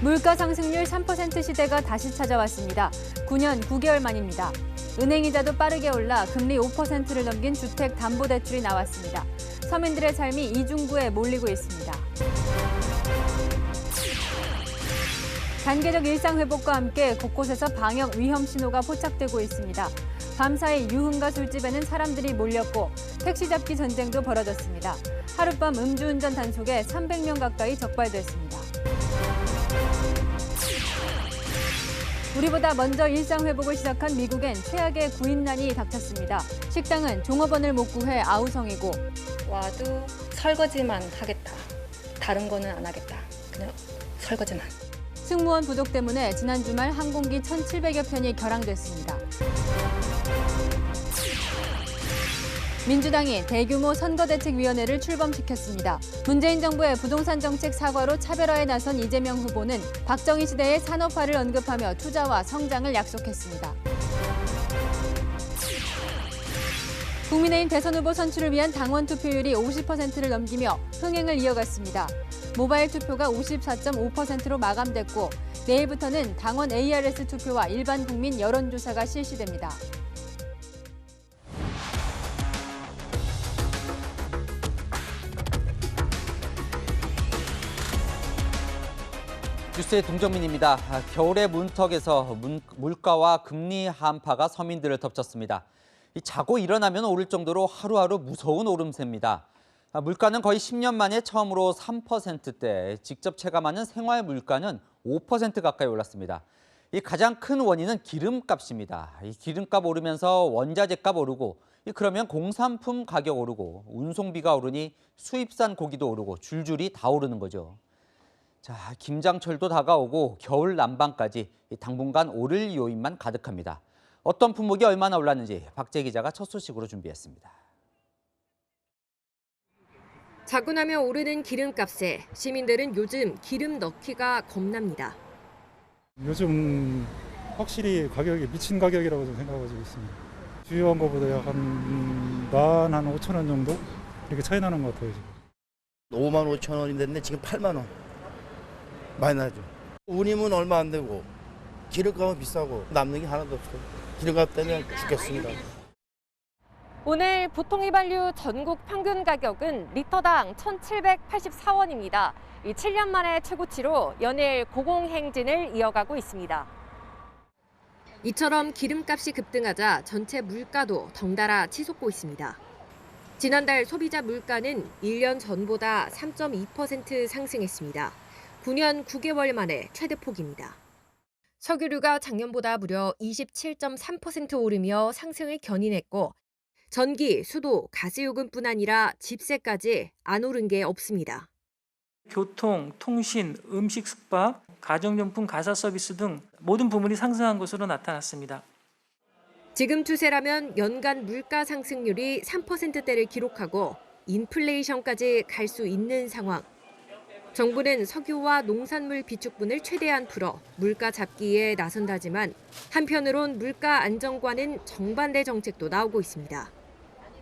물가 상승률 3% 시대가 다시 찾아왔습니다. 9년 9개월 만입니다. 은행이자도 빠르게 올라 금리 5%를 넘긴 주택담보대출이 나왔습니다. 서민들의 삶이 이중구에 몰리고 있습니다. 단계적 일상회복과 함께 곳곳에서 방역 위험 신호가 포착되고 있습니다. 밤사이 유흥가 술집에는 사람들이 몰렸고 택시 잡기 전쟁도 벌어졌습니다. 하룻밤 음주운전 단속에 300명 가까이 적발됐습니다. 우리보다 먼저 일상회복을 시작한 미국엔 최악의 구인난이 닥쳤습니다. 식당은 종업원을 못 구해 아우성이고 와도 설거지만 하겠다. 다른 거는 안 하겠다. 그냥 설거지만. 승무원 부족 때문에 지난 주말 항공기 1,700여 편이 결항됐습니다. 민주당이 대규모 선거대책위원회를 출범시켰습니다. 문재인 정부의 부동산 정책 사과로 차별화에 나선 이재명 후보는 박정희 시대의 산업화를 언급하며 투자와 성장을 약속했습니다. 국민의힘 대선 후보 선출을 위한 당원 투표율이 50%를 넘기며 흥행을 이어갔습니다. 모바일 투표가 54.5%로 마감됐고 내일부터는 당원 ARS 투표와 일반 국민 여론조사가 실시됩니다. 뉴스의 동정민입니다. 겨울의 문턱에서 물가와 금리 한파가 서민들을 덮쳤습니다. 자고 일어나면 오를 정도로 하루하루 무서운 오름세입니다. 물가는 거의 10년 만에 처음으로 3%대, 직접 체감하는 생활 물가는 5% 가까이 올랐습니다. 이 가장 큰 원인은 기름값입니다. 이 기름값 오르면서 원자재값 오르고, 그러면 공산품 가격 오르고, 운송비가 오르니 수입산 고기도 오르고 줄줄이 다 오르는 거죠. 자, 김장철도 다가오고 겨울 난방까지 당분간 오를 요인만 가득합니다. 어떤 품목이 얼마나 올랐는지 박재 기자가 첫 소식으로 준비했습니다. 자고 나면 오르는 기름값에 시민들은 요즘 기름 넣기가 겁납니다. 요즘 확실히 가격이 미친 가격이라고 좀 생각하고 있습니다. 주요한 것보다 약 한 15,000원 정도 이렇게 차이 나는 것 같아요. 지금. 55,000원이 됐는데 지금 8만 원. 많이 나죠. 운임은 얼마 안 되고 기름값은 비싸고 남는 게 하나도 없어요. 기름값 때문에 죽겠습니다. 오늘 보통 휘발유 전국 평균 가격은 리터당 1,784원입니다. 7년 만에 최고치로 연일 고공행진을 이어가고 있습니다. 이처럼 기름값이 급등하자 전체 물가도 덩달아 치솟고 있습니다. 지난달 소비자 물가는 1년 전보다 3.2% 상승했습니다. 9년 9개월 만에 최대폭입니다. 석유류가 작년보다 무려 27.3% 오르며 상승을 견인했고 전기, 수도, 가스요금뿐 아니라 집세까지 안 오른 게 없습니다. 교통, 통신, 음식, 숙박, 가정용품, 가사 서비스 등 모든 부문이 상승한 것으로 나타났습니다. 지금 추세라면 연간 물가 상승률이 3%대를 기록하고 인플레이션까지 갈 수 있는 상황. 정부는 석유와 농산물 비축분을 최대한 풀어 물가 잡기에 나선다지만 한편으론 물가 안정과는 정반대 정책도 나오고 있습니다.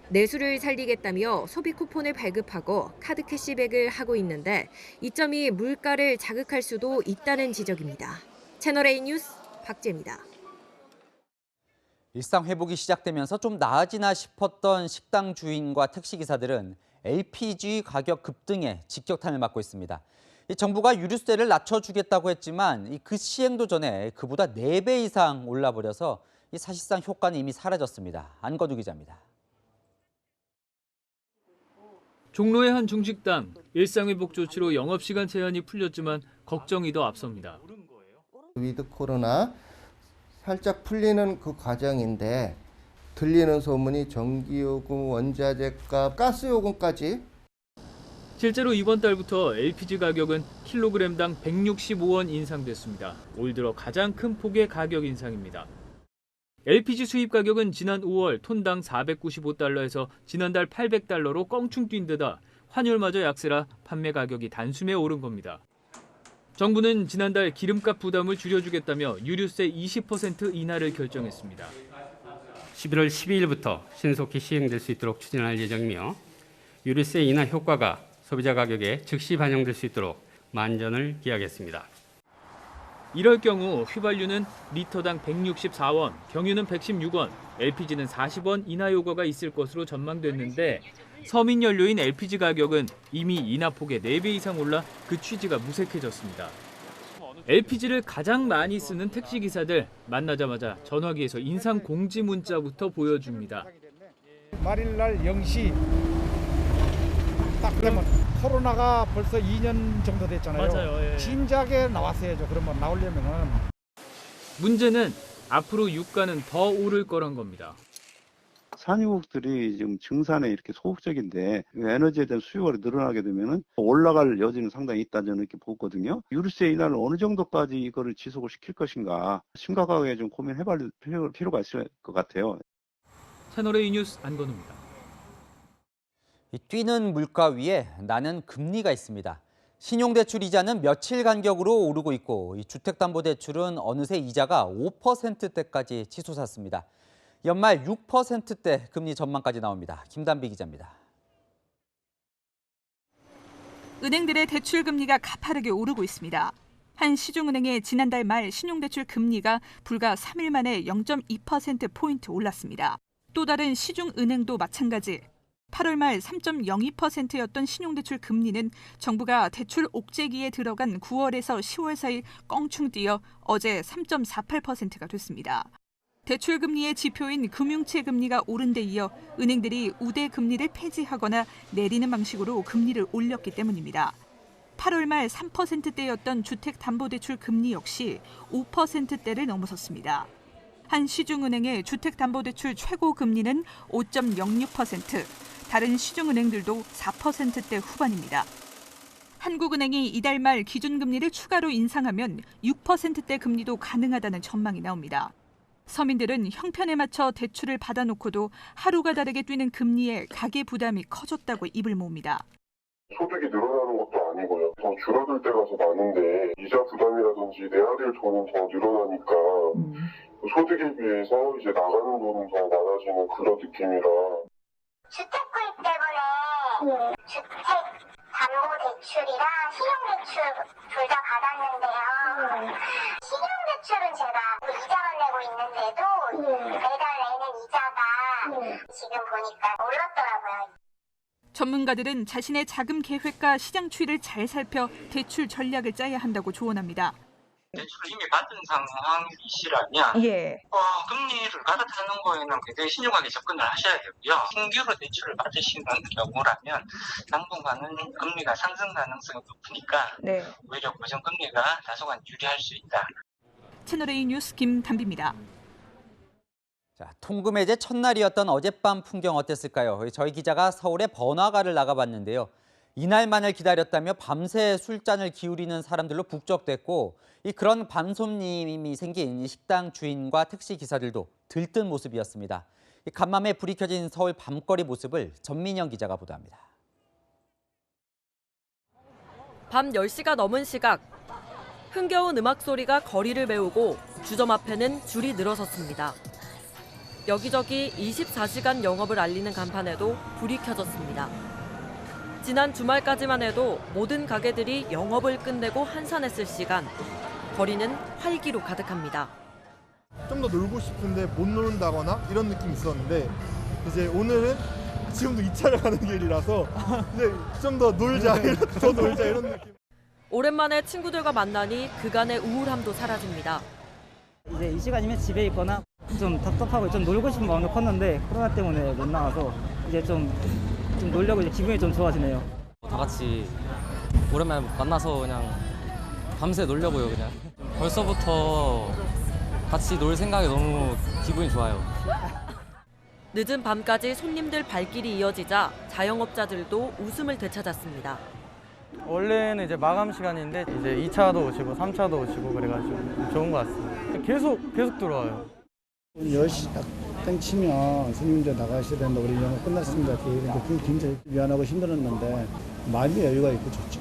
내수를 살리겠다며 소비 쿠폰을 발급하고 카드 캐시백을 하고 있는데 이 점이 물가를 자극할 수도 있다는 지적입니다. 채널A 뉴스 박재입니다. 일상 회복이 시작되면서 좀 나아지나 싶었던 식당 주인과 택시기사들은 LPG 가격 급등에 직격탄을 맞고 있습니다. 정부가 유류세를 낮춰주겠다고 했지만 그 시행도 전에 그보다 4배 이상 올라버려서 사실상 효과는 이미 사라졌습니다. 안건우 기자입니다. 종로의 한 중식당, 일상회복 조치로 영업시간 제한이 풀렸지만 걱정이 더 앞섭니다. 위드 코로나 살짝 풀리는 그 과정인데 들리는 소문이 전기요금, 원자재값, 가스요금까지. 실제로 이번 달부터 LPG 가격은 킬로그램당 165원 인상됐습니다. 올 들어 가장 큰 폭의 가격 인상입니다. LPG 수입 가격은 지난 5월 톤당 495달러에서 지난달 800달러로 껑충 뛴 데다 환율마저 약세라 판매 가격이 단숨에 오른 겁니다. 정부는 지난달 기름값 부담을 줄여주겠다며 유류세 20% 인하를 결정했습니다. 11월 12일부터 신속히 시행될 수 있도록 추진할 예정이며 유류세 인하 효과가 소비자 가격에 즉시 반영될 수 있도록 만전을 기하겠습니다. 이럴 경우 휘발유는 리터당 164원, 경유는 116원, LPG는 40원 인하 효과가 있을 것으로 전망됐는데 서민 연료인 LPG 가격은 이미 인하폭의 4배 이상 올라 그 취지가 무색해졌습니다. LPG를 가장 많이 쓰는 택시기사들 만나자마자 전화기에서 인상 공지 문자부터 보여줍니다. 말일날 0시 딱 되면 코로나가 벌써 2년 정도 됐잖아요. 맞아요. 예. 진작에 나왔어야죠. 그러면 나오려면은. 문제는 앞으로 유가는 더 오를 거란 겁니다. 산유국들이 지금 증산에 이렇게 소극적인데 에너지에 대한 수요가 늘어나게 되면은 올라갈 여지는 상당히 있다 저는 이렇게 보거든요. 유류세 인하를 어느 정도까지 이거를 지속을 시킬 것인가 심각하게 좀 고민해볼 필요가 있을 것 같아요. 채널A 뉴스 안건우입니다. 뛰는 물가 위에 나는 금리가 있습니다. 신용대출 이자는 며칠 간격으로 오르고 있고 주택담보대출은 어느새 이자가 5%대까지 치솟았습니다. 연말 6%대 금리 전망까지 나옵니다. 김단비 기자입니다. 은행들의 대출 금리가 가파르게 오르고 있습니다. 한 시중은행의 지난달 말 신용대출 금리가 불과 3일 만에 0.2%포인트 올랐습니다. 또 다른 시중은행도 마찬가지. 8월 말 3.02%였던 신용대출 금리는 정부가 대출 옥죄기에 들어간 9월에서 10월 사이 껑충 뛰어 어제 3.48%가 됐습니다. 대출 금리의 지표인 금융채 금리가 오른 데 이어 은행들이 우대 금리를 폐지하거나 내리는 방식으로 금리를 올렸기 때문입니다. 8월 말 3%대였던 주택담보대출 금리 역시 5%대를 넘어섰습니다. 한 시중은행의 주택담보대출 최고 금리는 5.06%, 다른 시중은행들도 4%대 후반입니다. 한국은행이 이달 말 기준금리를 추가로 인상하면 6%대 금리도 가능하다는 전망이 나옵니다. 서민들은 형편에 맞춰 대출을 받아놓고도 하루가 다르게 뛰는 금리에 가계 부담이 커졌다고 입을 모읍니다. 소득이 늘어나는 것도 아니고요. 더 줄어들 때가 더 많은데 이자 부담이라든지 내야 될 돈은 더 늘어나니까 소득에 비해서 이제 나가는 돈은 더 많아지는 그런 느낌이라. 주택 구입 때문에 주택 담보대출이랑 신용대출 둘 다 받았는데요. 신용대출은 제가 이자만 내고 있는데도 매달 내는 이자가 지금 보니까 올랐더라고요. 전문가들은 자신의 자금 계획과 시장 추이를 잘 살펴 대출 전략을 짜야 한다고 조언합니다. 대출을 이미 받은 상황이시라면 금리를 갈아타는 거에는 굉장히 신중하게 접근을 하셔야 되고요. 신규로 대출을 받으시는 경우라면 당분간은 금리가 상승 가능성이 높으니까 오히려 고정금리가 다소간 유리할 수 있다. 채널A 뉴스 김단비입니다. 자, 통금해제 첫날이었던 어젯밤 풍경 어땠을까요? 저희 기자가 서울의 번화가를 나가봤는데요. 이날만을 기다렸다며 밤새 술잔을 기울이는 사람들로 북적댔고 그런 밤손님이 생긴 식당 주인과 택시 기사들도 들뜬 모습이었습니다. 간밤에 불이 켜진 서울 밤거리 모습을 전민영 기자가 보도합니다. 밤 10시가 넘은 시각, 흥겨운 음악 소리가 거리를 메우고 주점 앞에는 줄이 늘어섰습니다. 여기저기 24시간 영업을 알리는 간판에도 불이 켜졌습니다. 지난 주말까지만 해도 모든 가게들이 영업을 끝내고 한산했을 시간, 거리는 활기로 가득합니다. 좀 더 놀고 싶은데 못 논다거나 이런 느낌이 있었는데 이제 오늘은 지금도 2차를 가는 길이라서 이제 좀 더 놀자, 더 놀자 이런 느낌. 오랜만에 친구들과 만나니 그간의 우울함도 사라집니다. 이제 이 시간이면 집에 있거나 좀 답답하고 좀 놀고 싶은 마음이 컸는데 코로나 때문에 못 나와서 이제 좀 놀려고 이제 기분이 좀 좋아지네요. 다 같이 오랜만에 만나서 그냥 밤새 놀려고요. 그냥 벌써부터 같이 놀 생각에 너무 기분이 좋아요. 늦은 밤까지 손님들 발길이 이어지자 자영업자들도 웃음을 되찾았습니다. 원래는 이제 마감 시간인데 이제 2차도 오시고 3차도 오시고 그래가지고 좋은 것 같습니다. 계속 들어와요. 10시 딱 땡치면 손님들 나가셔야 되는데 우리 영업 끝났습니다. 이렇게 굉장히 미안하고 힘들었는데 마음의 여유가 있고 좋죠.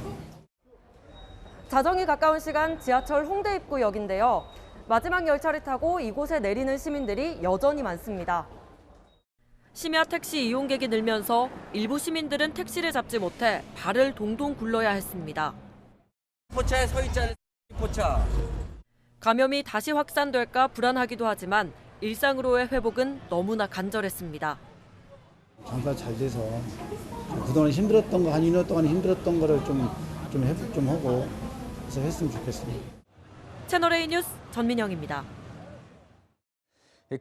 자정이 가까운 시간 지하철 홍대 입구역인데요. 마지막 열차를 타고 이곳에 내리는 시민들이 여전히 많습니다. 심야 택시 이용객이 늘면서 일부 시민들은 택시를 잡지 못해 발을 동동 굴러야 했습니다. 포차에 서 있잖아요. 포차. 감염이 다시 확산될까 불안하기도 하지만 일상으로의 회복은 너무나 간절했습니다. 장사 잘 돼서 그동안 힘들었던 거 한 2년 동안 힘들었던 거를 좀 회복 좀 하고 그래서 했으면 좋겠습니다. 채널A 뉴스 전민영입니다.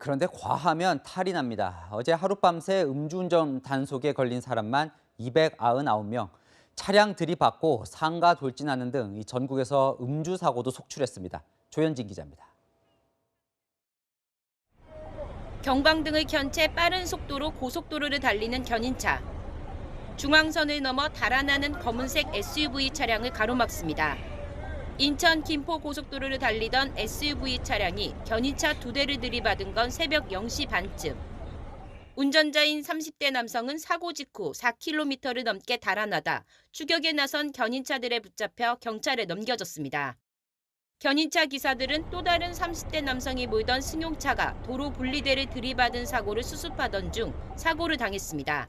그런데 과하면 탈이 납니다. 어제 하룻밤새 음주운전 단속에 걸린 사람만 299명, 차량 들이받고 상가 돌진하는 등 전국에서 음주 사고도 속출했습니다. 조현진 기자입니다. 경광등을 켠 채 빠른 속도로 고속도로를 달리는 견인차. 중앙선을 넘어 달아나는 검은색 SUV 차량을 가로막습니다. 인천 김포 고속도로를 달리던 SUV 차량이 견인차 2대를 들이받은 건 새벽 0시 반쯤. 운전자인 30대 남성은 사고 직후 4km를 넘게 달아나다 추격에 나선 견인차들에 붙잡혀 경찰에 넘겨졌습니다. 견인차 기사들은 또 다른 30대 남성이 몰던 승용차가 도로 분리대를 들이받은 사고를 수습하던 중 사고를 당했습니다.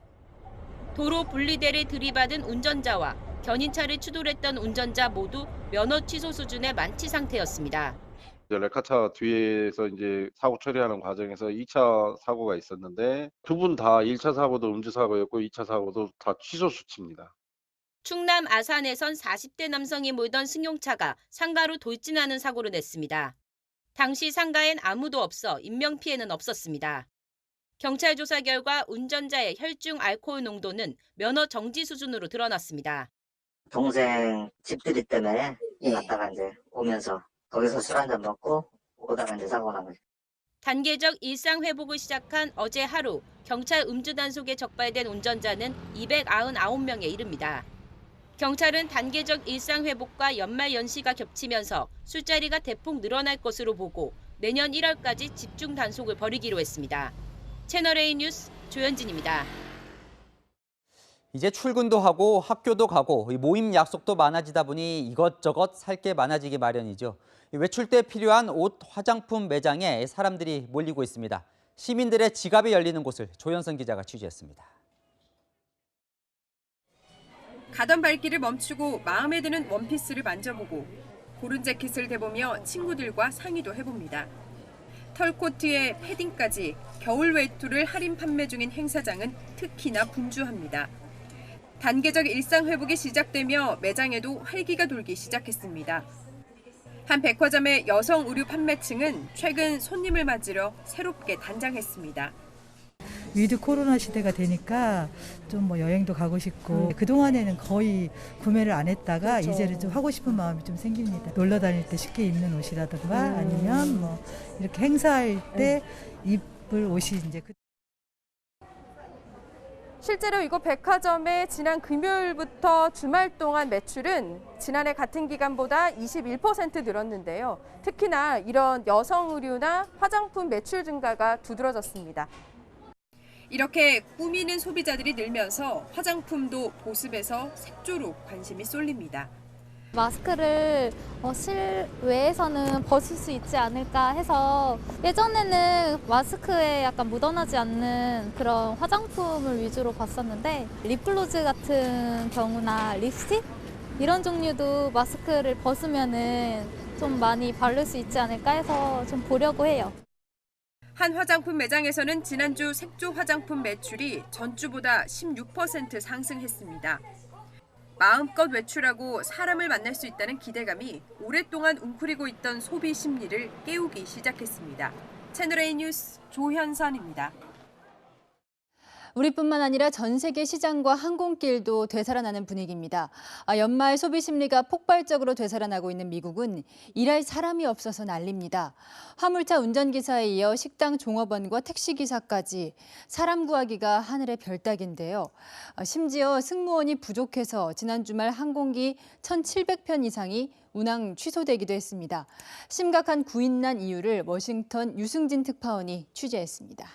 도로 분리대를 들이받은 운전자와 견인차를 추돌했던 운전자 모두 면허 취소 수준의 만취 상태였습니다. 레카차 뒤에서 이제 사고 처리하는 과정에서 2차 사고가 있었는데 두 분 다 1차 사고도 음주 사고였고 2차 사고도 다 취소 수치입니다. 충남 아산에선 40대 남성이 몰던 승용차가 상가로 돌진하는 사고를 냈습니다. 당시 상가엔 아무도 없어 인명피해는 없었습니다. 경찰 조사 결과 운전자의 혈중 알코올 농도는 면허 정지 수준으로 드러났습니다. 동생 집들이 때문에 갔다가 이제 오면서 거기서 술 한잔 먹고 오다가 이제 사고 난 거죠. 단계적 일상 회복을 시작한 어제 하루 경찰 음주 단속에 적발된 운전자는 299명에 이릅니다. 경찰은 단계적 일상 회복과 연말 연시가 겹치면서 술자리가 대폭 늘어날 것으로 보고 내년 1월까지 집중 단속을 벌이기로 했습니다. 채널A 뉴스 조현진입니다. 이제 출근도 하고 학교도 가고 모임 약속도 많아지다 보니 이것저것 살 게 많아지기 마련이죠. 외출 때 필요한 옷, 화장품 매장에 사람들이 몰리고 있습니다. 시민들의 지갑이 열리는 곳을 조현선 기자가 취재했습니다. 가던 발길을 멈추고 마음에 드는 원피스를 만져보고 고른 재킷을 대보며 친구들과 상의도 해봅니다. 털코트에 패딩까지 겨울 외투를 할인 판매 중인 행사장은 특히나 분주합니다. 단계적 일상 회복이 시작되며 매장에도 활기가 돌기 시작했습니다. 한 백화점의 여성 의류 판매층은 최근 손님을 맞으려 새롭게 단장했습니다. 위드 코로나 시대가 되니까 좀 뭐 여행도 가고 싶고 그동안에는 거의 구매를 안 했다가 그렇죠. 이제는 좀 하고 싶은 마음이 좀 생깁니다. 놀러 다닐 때 쉽게 입는 옷이라든가 아니면 뭐 이렇게 행사할 때 입을 옷이 이제 실제로 이곳 백화점의 지난 금요일부터 주말 동안 매출은 지난해 같은 기간보다 21% 늘었는데요. 특히나 이런 여성 의류나 화장품 매출 증가가 두드러졌습니다. 이렇게 꾸미는 소비자들이 늘면서 화장품도 보습에서 색조로 관심이 쏠립니다. 마스크를 실외에서는 벗을 수 있지 않을까 해서 예전에는 마스크에 약간 묻어나지 않는 그런 화장품을 위주로 봤었는데 립글로즈 같은 경우나 립스틱 이런 종류도 마스크를 벗으면은 좀 많이 바를 수 있지 않을까 해서 좀 보려고 해요. 한 화장품 매장에서는 지난주 색조 화장품 매출이 전주보다 16% 상승했습니다. 마음껏 외출하고 사람을 만날 수 있다는 기대감이 오랫동안 웅크리고 있던 소비 심리를 깨우기 시작했습니다. 채널A 뉴스 조현선입니다. 우리뿐만 아니라 전 세계 시장과 항공길도 되살아나는 분위기입니다. 연말 소비 심리가 폭발적으로 되살아나고 있는 미국은 일할 사람이 없어서 난립니다. 화물차 운전기사에 이어 식당 종업원과 택시기사까지 사람 구하기가 하늘의 별따기인데요. 심지어 승무원이 부족해서 지난 주말 항공기 1,700편 이상이 운항 취소되기도 했습니다. 심각한 구인난 이유를 워싱턴 유승진 특파원이 취재했습니다.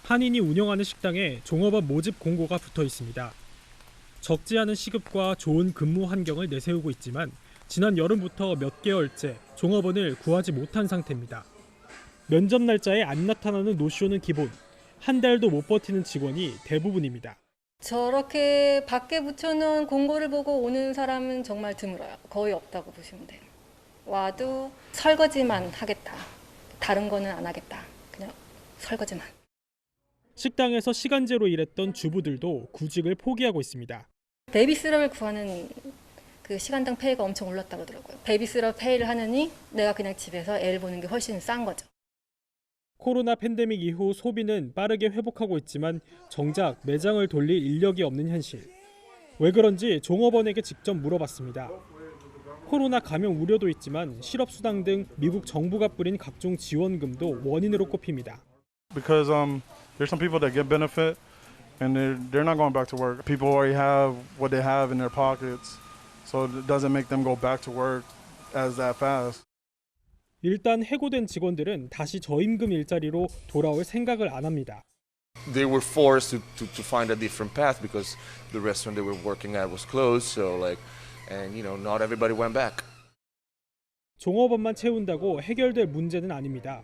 한인이 운영하는 식당에 종업원 모집 공고가 붙어 있습니다. 적지 않은 시급과 좋은 근무 환경을 내세우고 있지만 지난 여름부터 몇 개월째 종업원을 구하지 못한 상태입니다. 면접 날짜에 안 나타나는 노쇼는 기본. 한 달도 못 버티는 직원이 대부분입니다. 저렇게 밖에 붙여놓은 공고를 보고 오는 사람은 정말 드물어요. 거의 없다고 보시면 돼요. 와도 설거지만 하겠다. 다른 거는 안 하겠다. 그냥 설거지만. 식당에서 시간제로 일했던 주부들도 구직을 포기하고 있습니다. 베이비시터를 구하는 그 시간당 페이가 엄청 올랐다고 하더라고요. 베이비시터 페이를 하느니 내가 그냥 집에서 애를 보는 게 훨씬 싼 거죠. 코로나 팬데믹 이후 소비는 빠르게 회복하고 있지만 정작 매장을 돌릴 인력이 없는 현실. 왜 그런지 종업원에게 직접 물어봤습니다. 코로나 감염 우려도 있지만 실업수당 등 미국 정부가 뿌린 각종 지원금도 원인으로 꼽힙니다. Because there's some people that get benefit and they're not going back to work. People already have what they have in their pockets. So it doesn't make them go back to work as that fast. 일단 해고된 직원들은 다시 저임금 일자리로 돌아올 생각을 안 합니다. They were forced to find a different path because the restaurant they were working at was closed. So and not everybody went back. 종업원만 채운다고 해결될 문제는 아닙니다.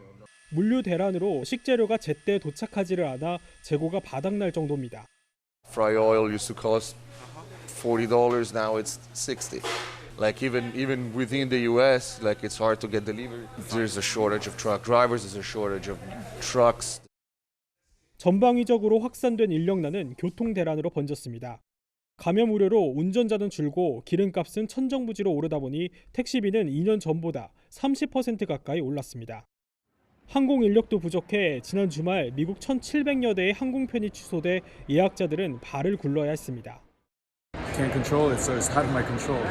물류 대란으로 식재료가 제때 도착하지를 않아 재고가 바닥날 정도입니다. Fry oil used to cost $40, now it's $60. Even within the U.S., it's hard to get delivered. There's a shortage of truck drivers. There's a shortage of trucks. 전방위적으로 확산된 인력난은 교통 대란으로 번졌습니다. 감염 우려로 운전자는 줄고 기름값은 천정부지로 오르다 보니 택시비는 2년 전보다 30% 가까이 올랐습니다. 항공 인력도 부족해 지난 주말 미국 1,700여 대의 항공편이 취소돼 예약자들은 발을 굴러야 했습니다. Can't control it, so it's out of my control.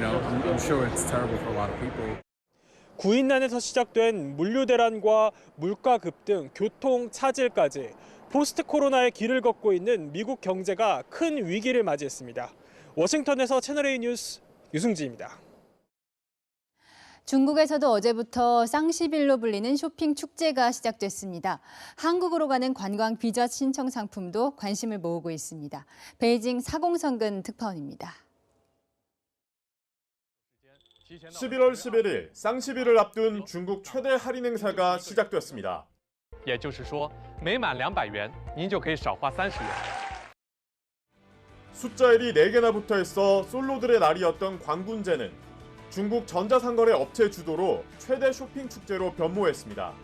I'm sure it's terrible for a lot of people. 구인난에서 시작된 물류 대란과 물가 급등, 교통 차질까지 포스트 코로나의 길을 걷고 있는 미국 경제가 큰 위기를 맞이했습니다. 워싱턴에서 채널A 뉴스 유승지입니다. 중국에서도 어제부터 쌍시빌로 불리는 쇼핑 축제가 시작됐습니다. 한국으로 가는 관광 비자 신청 상품도 관심을 모으고 있습니다. 베이징 사공성근 특파원입니다. 11월 11일 쌍시빌을 앞둔 중국 최대 할인 행사가 시작됐습니다. 也就是说每满200元您就可以少花30元. 숫자 1이 4개나 붙어 있어 솔로들의 날이었던 광군제는 중국 전자상거래 업체 주도로 최대 쇼핑 축제로 변모했습니다.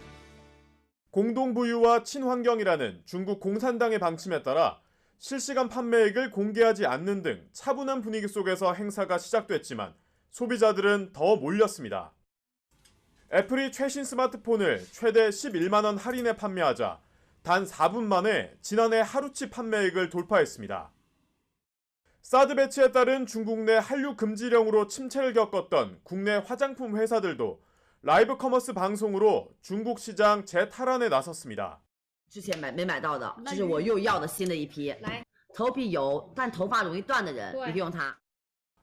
공동부유와 친환경이라는 중국 공산당의 방침에 따라 실시간 판매액을 공개하지 않는 등 차분한 분위기 속에서 행사가 시작됐지만 소비자들은 더 몰렸습니다. 애플이 최신 스마트폰을 최대 11만 원 할인에 판매하자 단 4분 만에 지난해 하루치 판매액을 돌파했습니다. 사드 배치에 따른 중국 내 한류 금지령으로 침체를 겪었던 국내 화장품 회사들도 라이브 커머스 방송으로 중국 시장 재탈환에 나섰습니다. 之前没买到的，这是我又要的新的一批。头皮油但头发容易断的人，你可以用它。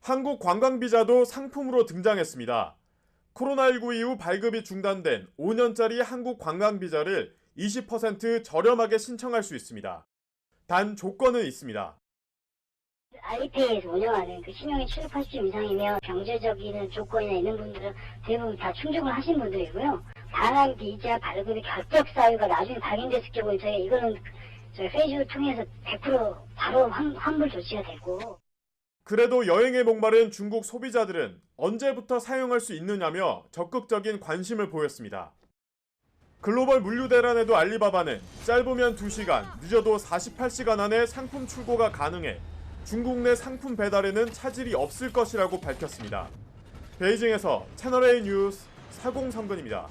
한국 관광 비자도 상품으로 등장했습니다. 코로나19 이후 발급이 중단된 5년짜리 한국 관광 비자를 20% 저렴하게 신청할 수 있습니다. 단 조건은 있습니다. 알리페이에서 운영하는 그 신용이 80% 이상이면 경제적인 조건이나 있는 분들은 대부분 다 충족을 하신 분들이고요. 다양한 비자 발급의 결격 사유가 나중에 발견됐을 경우에 저희가 이거는 저희 페이지를 통해서 100% 바로 환불 조치가 되고. 그래도 여행에 목마른 중국 소비자들은 언제부터 사용할 수 있느냐며 적극적인 관심을 보였습니다. 글로벌 물류 대란에도 알리바바는 짧으면 2시간, 늦어도 48시간 안에 상품 출고가 가능해 중국 내 상품 배달에는 차질이 없을 것이라고 밝혔습니다. 베이징에서 채널A 뉴스 사공성근입니다.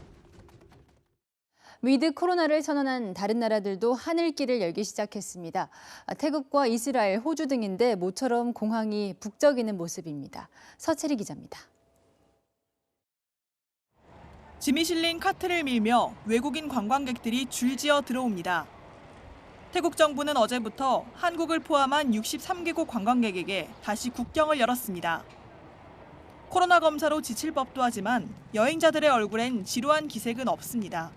위드 코로나를 선언한 다른 나라들도 하늘길을 열기 시작했습니다. 태국과 이스라엘, 호주 등인데 모처럼 공항이 북적이는 모습입니다. 서채리 기자입니다. 짐이 실린 카트를 밀며 외국인 관광객들이 줄지어 들어옵니다. 태국 정부는 어제부터 한국을 포함한 63개국 관광객에게 다시 국경을 열었습니다. 코로나 검사로 지칠 법도 하지만 여행자들의 얼굴엔 지루한 기색은 없습니다.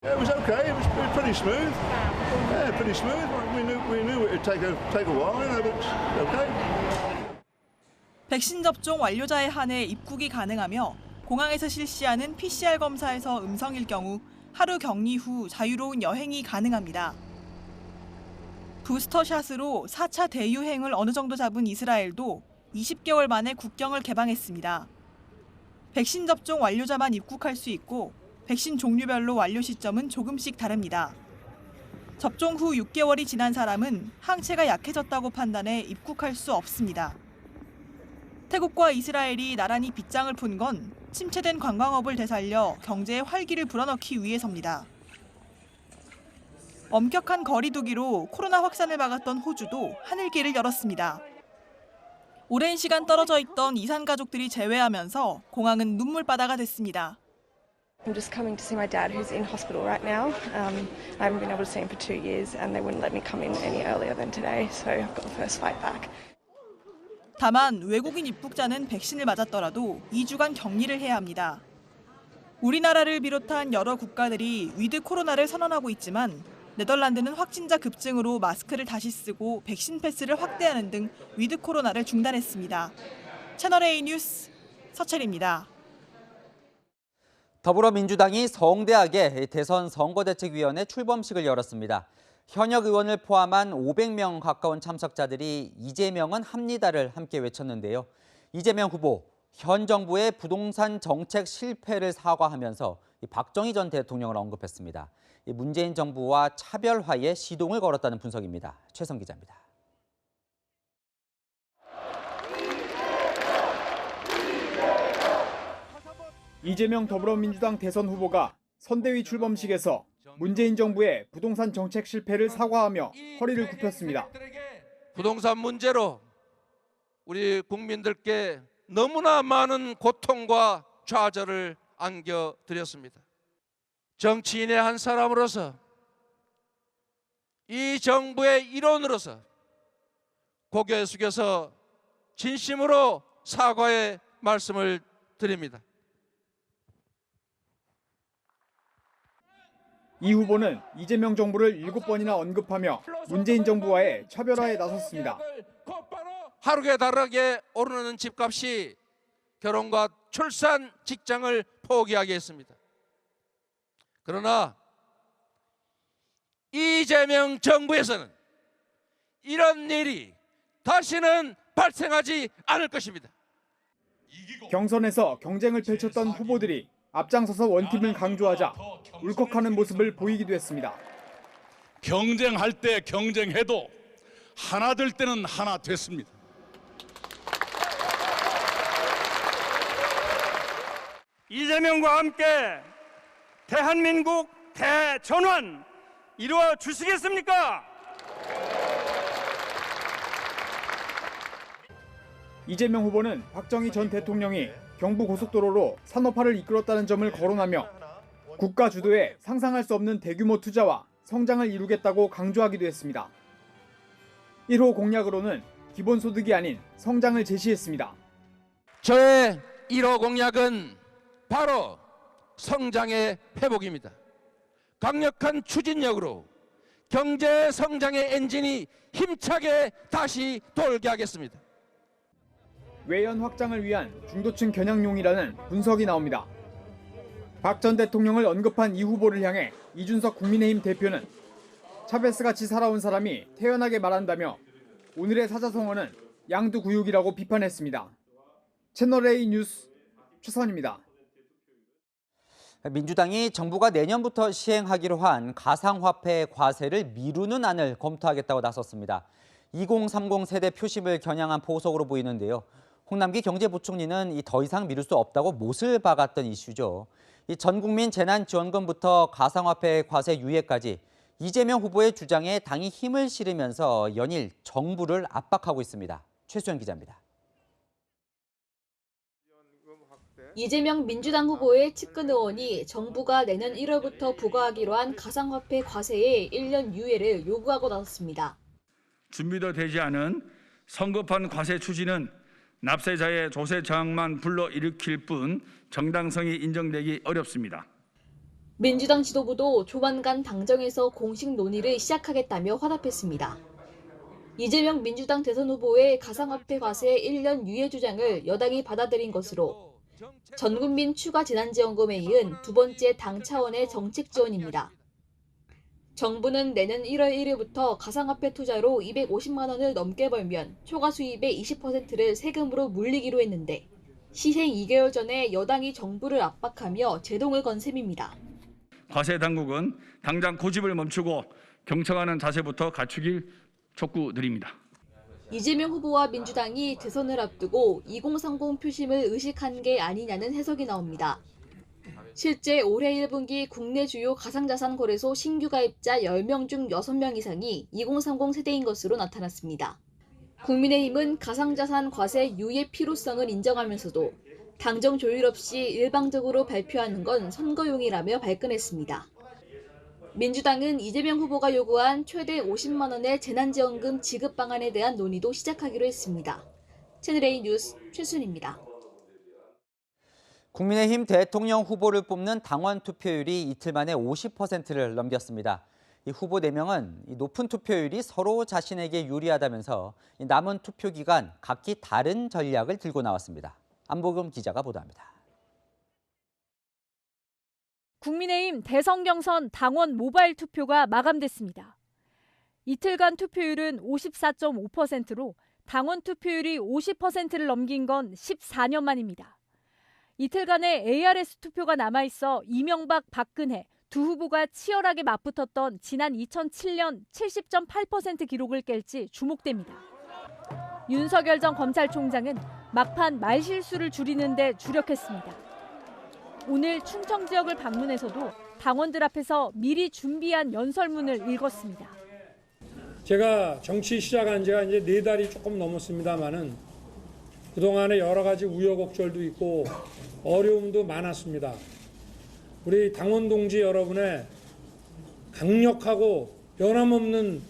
It was okay. It was pretty smooth. Yeah, pretty smooth. We knew it would take a while, but okay. 백신 접종 완료자에 한해 입국이 가능하며 공항에서 실시하는 PCR 검사에서 음성일 경우 하루 격리 후 자유로운 여행이 가능합니다. 부스터샷으로 4차 대유행을 어느 정도 잡은 이스라엘도 20개월 만에 국경을 개방했습니다. 백신 접종 완료자만 입국할 수 있고 백신 종류별로 완료 시점은 조금씩 다릅니다. 접종 후 6개월이 지난 사람은 항체가 약해졌다고 판단해 입국할 수 없습니다. 태국과 이스라엘이 나란히 빗장을 푼 건 침체된 관광업을 되살려 경제에 활기를 불어넣기 위해서입니다. 엄격한 거리 두기로 코로나 확산을 막았던 호주도 하늘길을 열었습니다. 오랜 시간 떨어져 있던 이산 가족들이 재회하면서 공항은 눈물바다가 됐습니다. I'm just coming to see my dad who's in hospital right now. I haven't been able to see him for 2 years and they wouldn't let me come in any earlier than today, so I've got the first flight back. 다만 외국인 입국자는 백신을 맞았더라도 2주간 격리를 해야 합니다. 우리나라를 비롯한 여러 국가들이 위드 코로나를 선언하고 있지만 네덜란드는 확진자 급증으로 마스크를 다시 쓰고 백신 패스를 확대하는 등 위드 코로나를 중단했습니다. 채널A 뉴스 서채리입니다. 더불어민주당이 성대하게 대선 선거대책위원회 출범식을 열었습니다. 현역 의원을 포함한 500명 가까운 참석자들이 이재명은 합니다를 함께 외쳤는데요. 이재명 후보, 현 정부의 부동산 정책 실패를 사과하면서 박정희 전 대통령을 언급했습니다. 문재인 정부와 차별화에 시동을 걸었다는 분석입니다. 최성 기자입니다. 이재명 더불어민주당 대선 후보가 선대위 출범식에서 문재인 정부의 부동산 정책 실패를 사과하며 허리를 굽혔습니다. 부동산 문제로 우리 국민들께 너무나 많은 고통과 좌절을 안겨드렸습니다. 정치인의 한 사람으로서 이 정부의 일원으로서 고개 숙여서 진심으로 사과의 말씀을 드립니다. 이 후보는 이재명 정부를 7번이나 언급하며 문재인 정부와의 차별화에 나섰습니다. 하루에 다르게 오르는 집값이 결혼과 출산, 직장을 포기하게 했습니다. 그러나 이재명 정부에서는 이런 일이 다시는 발생하지 않을 것입니다. 경선에서 경쟁을 펼쳤던 후보들이 앞장서서 원팀을 강조하자 울컥하는 모습을 보이기도 했습니다. 경쟁할 때 경쟁해도 하나 될 때는 하나 됐습니다. 이재명과 함께 대한민국 대전환 이루어 주시겠습니까? 이재명 후보는 박정희 전 대통령이 경부고속도로로 산업화를 이끌었다는 점을 거론하며 국가 주도의 상상할 수 없는 대규모 투자와 성장을 이루겠다고 강조하기도 했습니다. 1호 공약으로는 기본소득이 아닌 성장을 제시했습니다. 저의 1호 공약은 바로 성장의 회복입니다. 강력한 추진력으로 경제 성장의 엔진이 힘차게 다시 돌게 하겠습니다. 외연 확장을 위한 중도층 겨냥용이라는 분석이 나옵니다. 박 전 대통령을 언급한 이 후보를 향해 이준석 국민의힘 대표는 차베스같이 살아온 사람이 태연하게 말한다며 오늘의 사자성어는 양두구육이라고 비판했습니다. 채널A 뉴스 최선입니다. 민주당이 정부가 내년부터 시행하기로 한 가상화폐 과세를 미루는 안을 검토하겠다고 나섰습니다. 2030 세대 표심을 겨냥한 보석으로 보이는데요. 홍남기 경제부총리는 더 이상 미룰 수 없다고 못을 박았던 이슈죠. 전 국민 재난지원금부터 가상화폐 과세 유예까지 이재명 후보의 주장에 당이 힘을 실으면서 연일 정부를 압박하고 있습니다. 최수연 기자입니다. 이재명 민주당 후보의 측근 의원이 정부가 내년 1월부터 부과하기로 한 가상화폐 과세의 1년 유예를 요구하고 나섰습니다. 준비도 되지 않은 성급한 과세 추진은 납세자의 조세 저항만 불러일으킬 뿐 정당성이 인정되기 어렵습니다. 민주당 지도부도 조만간 당정에서 공식 논의를 시작하겠다며 화답했습니다. 이재명 민주당 대선 후보의 가상화폐 과세 1년 유예 주장을 여당이 받아들인 것으로 전국민 추가 재난지원금에 이은 두 번째 당 차원의 정책 지원입니다. 정부는 내년 1월 1일부터 가상화폐 투자로 250만 원을 넘게 벌면 초과 수입의 20%를 세금으로 물리기로 했는데 시행 2개월 전에 여당이 정부를 압박하며 제동을 건 셈입니다. 과세 당국은 당장 고집을 멈추고 경청하는 자세부터 갖추길 촉구드립니다. 이재명 후보와 민주당이 대선을 앞두고 2030 표심을 의식한 게 아니냐는 해석이 나옵니다. 실제 올해 1분기 국내 주요 가상자산 거래소 신규 가입자 10명 중 6명 이상이 2030 세대인 것으로 나타났습니다. 국민의힘은 가상자산 과세 유예 필요성을 인정하면서도 당정 조율 없이 일방적으로 발표하는 건 선거용이라며 발끈했습니다. 민주당은 이재명 후보가 요구한 최대 50만 원의 재난지원금 지급 방안에 대한 논의도 시작하기로 했습니다. 채널A 뉴스 최순입니다. 국민의힘 대통령 후보를 뽑는 당원 투표율이 이틀 만에 50%를 넘겼습니다. 이 후보 4명은 높은 투표율이 서로 자신에게 유리하다면서 남은 투표 기간 각기 다른 전략을 들고 나왔습니다. 안보금 기자가 보도합니다. 국민의힘 대선 경선 당원 모바일 투표가 마감됐습니다. 이틀간 투표율은 54.5%로 당원 투표율이 50%를 넘긴 건 14년 만입니다. 이틀간의 ARS 투표가 남아있어 이명박, 박근혜 두 후보가 치열하게 맞붙었던 지난 2007년 70.8% 기록을 깰지 주목됩니다. 윤석열 전 검찰총장은 막판 말실수를 줄이는 데 주력했습니다. 오늘 충청 지역을 방문해서도 당원들 앞에서 미리 준비한 연설문을 읽었습니다. 제가 정치 시작한 지가 이제 4달이 조금 넘었습니다만은 그동안에 여러 가지 우여곡절도 있고 어려움도 많았습니다. 우리 당원 동지 여러분의 강력하고 변함없는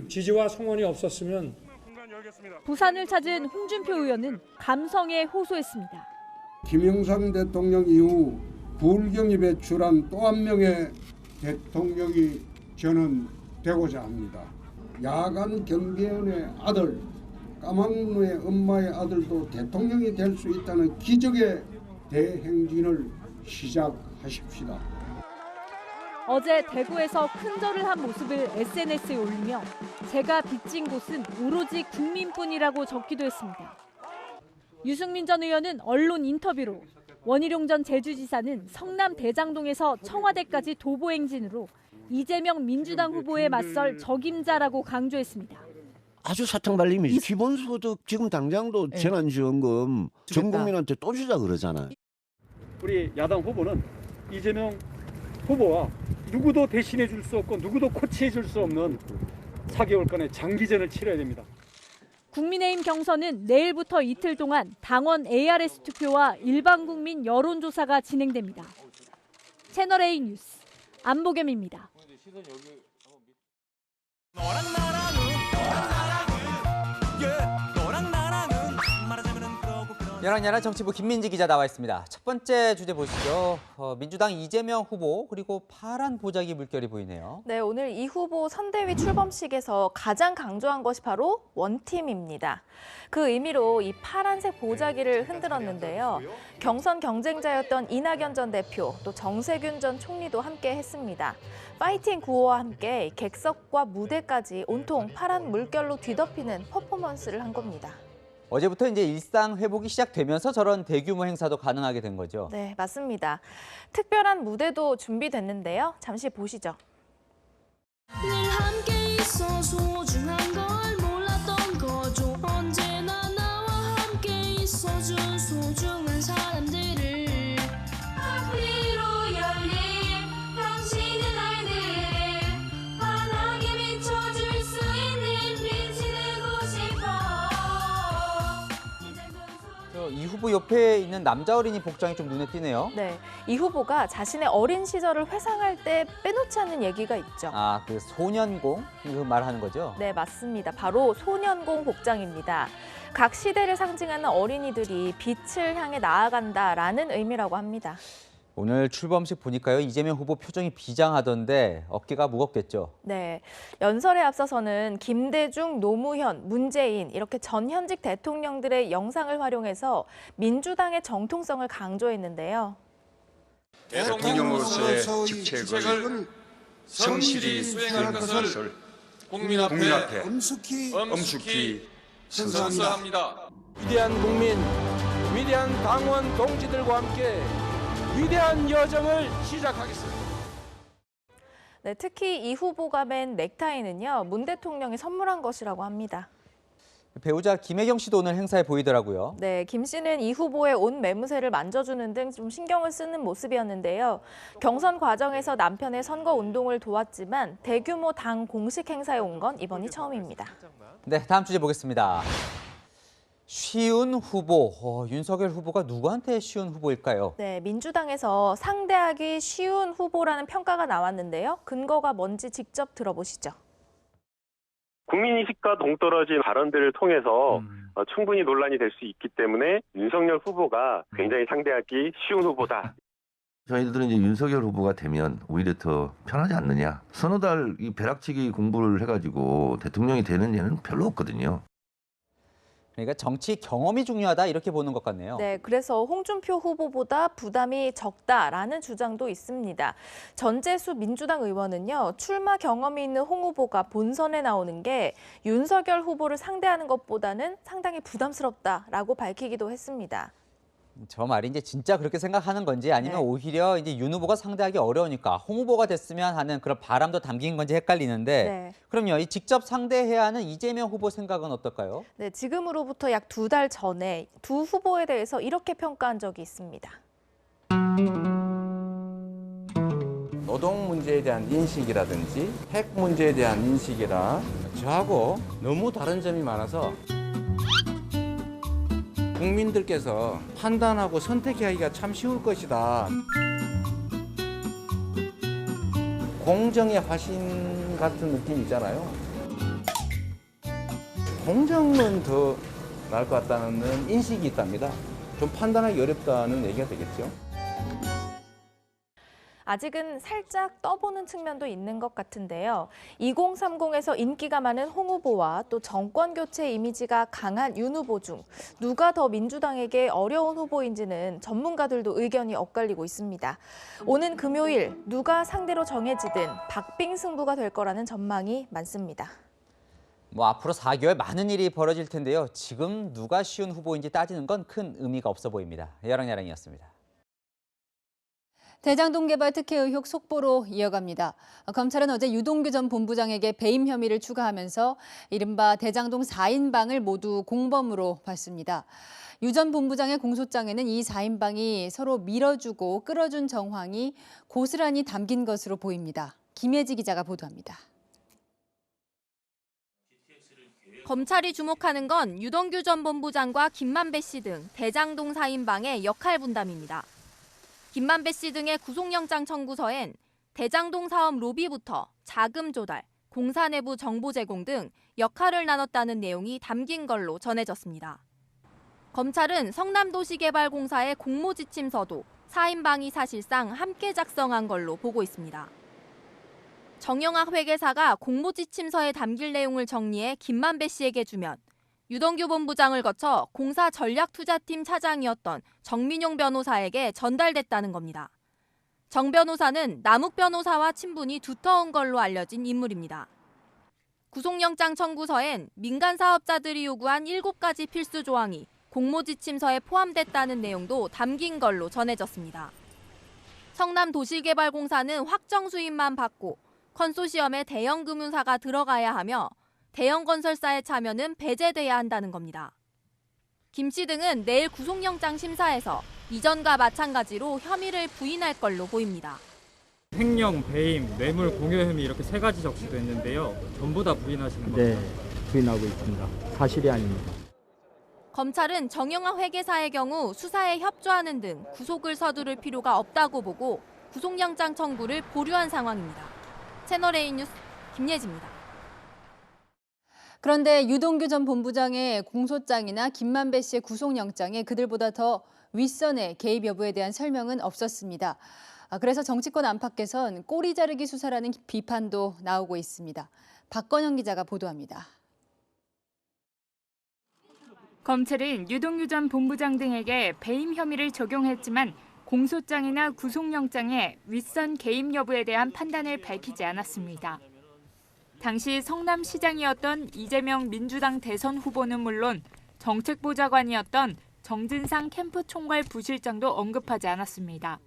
지지와 성원이 없었으면 부산을 찾은 홍준표 의원은 감성에 호소했습니다. 김영삼 대통령 이후 불경이 배출한 또 한 명의 대통령이 저는 되고자 합니다. 야간 경비원의 아들, 까막루의 엄마의 아들도 대통령이 될 수 있다는 기적의 대행진을 시작하십시다. 어제 대구에서 큰절을 한 모습을 SNS에 올리며 제가 빚진 곳은 오로지 국민뿐이라고 적기도 했습니다. 유승민 전 의원은 언론 인터뷰로 원희룡 전 제주지사는 성남 대장동에서 청와대까지 도보행진으로 이재명 민주당 후보에 맞설 적임자라고 강조했습니다. 아주 사탕발림이죠. 기본소득 지금 당장도 재난지원금 전 국민한테 또 주자 그러잖아요. 우리 야당 후보는 이재명 후보와 누구도 대신해 줄 수 없고 누구도 코치해 줄 수 없는 4개월간의 장기전을 치러야 됩니다. 국민의힘 경선은 내일부터 이틀 동안 당원 ARS 투표와 일반 국민 여론조사가 진행됩니다. 채널A 뉴스 안보겸입니다. 11 정치부 김민지 기자 나와 있습니다. 첫 번째 주제 보시죠. 민주당 이재명 후보 그리고 파란 보자기 물결이 보이네요. 네, 오늘 이 후보 선대위 출범식에서 가장 강조한 것이 바로 원팀입니다. 그 의미로 이 파란색 보자기를 흔들었는데요. 경선 경쟁자였던 이낙연 전 대표, 또 정세균 전 총리도 함께 했습니다. 파이팅 구호와 함께 객석과 무대까지 온통 파란 물결로 뒤덮이는 퍼포먼스를 한 겁니다. 어제부터 이제 일상 회복이 시작되면서 저런 대규모 행사도 가능하게 된 거죠. 네, 맞습니다. 특별한 무대도 준비됐는데요. 잠시 보시죠. 늘 함께 있어 소중한 걸 몰랐던 거죠. 언제나 나와 함께 있어준 소중한 사람들을 앞으로 열린 당신의 날들을 환하게 비춰줄 수 있는 빛이 되고 싶어. 이 후보 옆에 있는 남자 어린이 복장이 좀 눈에 띄네요. 네, 이 후보가 자신의 어린 시절을 회상할 때 빼놓지 않는 얘기가 있죠. 아, 그 소년공 그 말하는 거죠? 네, 맞습니다. 바로 소년공 복장입니다. 각 시대를 상징하는 어린이들이 빛을 향해 나아간다라는 의미라고 합니다. 오늘 출범식 보니까요. 이재명 후보 표정이 비장하던데 어깨가 무겁겠죠. 네, 연설에 앞서서는 김대중, 노무현, 문재인 이렇게 전현직 대통령들의 영상을 활용해서 민주당의 정통성을 강조했는데요. 대통령으로서의 직책을 성실히 수행할 것을 국민 앞에 엄숙히 선서합니다. 위대한 국민, 위대한 당원 동지들과 함께 위대한 여정을 시작하겠습니다. 네, 특히 이 후보가 맨 넥타이는요, 문 대통령이 선물한 것이라고 합니다. 배우자 김혜경 씨도 오늘 행사에 보이더라고요. 네, 김 씨는 이 후보의 옷 매무새를 만져주는 등 좀 신경을 쓰는 모습이었는데요. 경선 과정에서 남편의 선거 운동을 도왔지만 대규모 당 공식 행사에 온 건 이번이 처음입니다. 네, 다음 주제 보겠습니다. 쉬운 후보, 윤석열 후보가 누구한테 쉬운 후보일까요? 네, 민주당에서 상대하기 쉬운 후보라는 평가가 나왔는데요. 근거가 뭔지 직접 들어보시죠. 국민의식과 동떨어진 발언들을 통해서 충분히 논란이 될 수 있기 때문에 윤석열 후보가 굉장히 상대하기 쉬운 후보다. 저희들은 이제 윤석열 후보가 되면 오히려 더 편하지 않느냐. 서너 달 이 벼락치기 공부를 해가지고 대통령이 되는 예는 별로 없거든요. 그러니까 정치 경험이 중요하다 이렇게 보는 것 같네요. 네, 그래서 홍준표 후보보다 부담이 적다라는 주장도 있습니다. 전재수 민주당 의원은요, 출마 경험이 있는 홍 후보가 본선에 나오는 게 윤석열 후보를 상대하는 것보다는 상당히 부담스럽다라고 밝히기도 했습니다. 저 말이 이제 진짜 그렇게 생각하는 건지 아니면 오히려 이제 윤 후보가 상대하기 어려우니까 홍 후보가 됐으면 하는 그런 바람도 담긴 건지 헷갈리는데 그럼요, 이 직접 상대해야 하는 이재명 후보 생각은 어떨까요? 네, 지금으로부터 약 2달 전에 두 후보에 대해서 이렇게 평가한 적이 있습니다. 노동 문제에 대한 인식이라든지 핵 문제에 대한 인식이라 저하고 너무 다른 점이 많아서 국민들께서 판단하고 선택하기가 참 쉬울 것이다. 공정의 화신 같은 느낌 있잖아요. 공정은 더 나을 것 같다는 인식이 있답니다. 좀 판단하기 어렵다는 얘기가 되겠죠. 아직은 살짝 떠보는 측면도 있는 것 같은데요. 2030에서 인기가 많은 홍 후보와 또 정권 교체 이미지가 강한 윤 후보 중 누가 더 민주당에게 어려운 후보인지는 전문가들도 의견이 엇갈리고 있습니다. 오는 금요일 누가 상대로 정해지든 박빙 승부가 될 거라는 전망이 많습니다. 앞으로 4개월 많은 일이 벌어질 텐데요. 지금 누가 쉬운 후보인지 따지는 건 큰 의미가 없어 보입니다. 야랑야랑이었습니다. 대장동 개발 특혜 의혹 속보로 이어갑니다. 검찰은 어제 유동규 전 본부장에게 배임 혐의를 추가하면서 이른바 대장동 4인방을 모두 공범으로 봤습니다. 유 전 본부장의 공소장에는 이 4인방이 서로 밀어주고 끌어준 정황이 고스란히 담긴 것으로 보입니다. 김혜지 기자가 보도합니다. 검찰이 주목하는 건 유동규 전 본부장과 김만배 씨 등 대장동 4인방의 역할 분담입니다. 김만배 씨 등의 구속영장 청구서엔 대장동 사업 로비부터 자금 조달, 공사 내부 정보 제공 등 역할을 나눴다는 내용이 담긴 걸로 전해졌습니다. 검찰은 성남도시개발공사의 공모지침서도 4인방이 사실상 함께 작성한 걸로 보고 있습니다. 정영학 회계사가 공모지침서에 담길 내용을 정리해 김만배 씨에게 주면 유동규 본부장을 거쳐 공사 전략투자팀 차장이었던 정민용 변호사에게 전달됐다는 겁니다. 정 변호사는 남욱 변호사와 친분이 두터운 걸로 알려진 인물입니다. 구속영장 청구서엔 민간 사업자들이 요구한 7가지 필수 조항이 공모지침서에 포함됐다는 내용도 담긴 걸로 전해졌습니다. 성남도시개발공사는 확정 수입만 받고 컨소시엄에 대형 금융사가 들어가야 하며 대형 건설사의 참여는 배제돼야 한다는 겁니다. 김 씨 등은 내일 구속영장 심사에서 이전과 마찬가지로 혐의를 부인할 걸로 보입니다. 횡령, 배임, 뇌물 공여 혐의 이렇게 3가지 적시됐는데요. 전부 다 부인하시는 거죠? 네, 부인하고 있습니다. 사실이 아닙니다. 검찰은 정영학 회계사의 경우 수사에 협조하는 등 구속을 서두를 필요가 없다고 보고 구속영장 청구를 보류한 상황입니다. 채널A 뉴스 김예지입니다. 그런데 유동규 전 본부장의 공소장이나 김만배 씨의 구속영장에 그들보다 더 윗선의 개입 여부에 대한 설명은 없었습니다. 그래서 정치권 안팎에선 꼬리 자르기 수사라는 비판도 나오고 있습니다. 박건영 기자가 보도합니다. 검찰은 유동규 전 본부장 등에게 배임 혐의를 적용했지만 공소장이나 구속영장에 윗선 개입 여부에 대한 판단을 밝히지 않았습니다. 당시 성남시장이었던 이재명 민주당 대선 후보는 물론 정책보좌관이었던 정진상 캠프 총괄 부실장도 언급하지 않았습니다.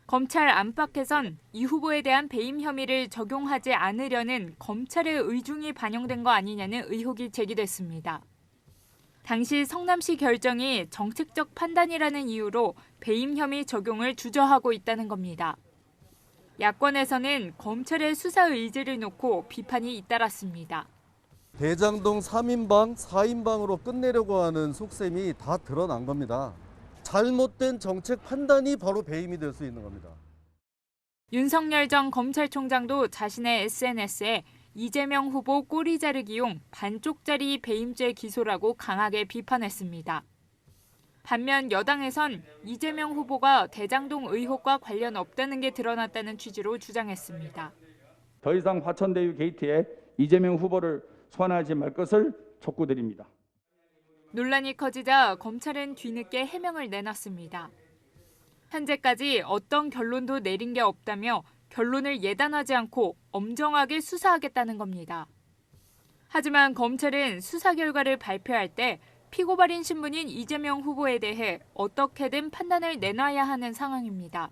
검찰 안팎에선 이 후보에 대한 배임 혐의를 적용하지 않으려는 검찰의 의중이 반영된 거 아니냐는 의혹이 제기됐습니다. 당시 성남시 결정이 정책적 판단이라는 이유로 배임 혐의 적용을 주저하고 있다는 겁니다. 야권에서는 검찰의 수사 의지를 놓고 비판이 잇따랐습니다. 대장동 3인방, 4인방으로 끝내려고 하는 속셈이 다 드러난 겁니다. 잘못된 정책 판단이 바로 배임이 될 수 있는 겁니다. 윤석열 전 검찰총장도 자신의 SNS에 이재명 후보 꼬리 자르기용 반쪽짜리 배임죄 기소라고 강하게 비판했습니다. 반면 여당에선 이재명 후보가 대장동 의혹과 관련 없다는 게 드러났다는 취지로 주장했습니다. 더 이상 화천대유 게이트에 이재명 후보를 소환하지 말 것을 촉구드립니다. 논란이 커지자 검찰은 뒤늦게 해명을 내놨습니다. 현재까지 어떤 결론도 내린 게 없다며 결론을 예단하지 않고 엄정하게 수사하겠다는 겁니다. 하지만 검찰은 수사 결과를 발표할 때 피고발인 신분인 이재명 후보에 대해 어떻게든 판단을 내놔야 하는 상황입니다.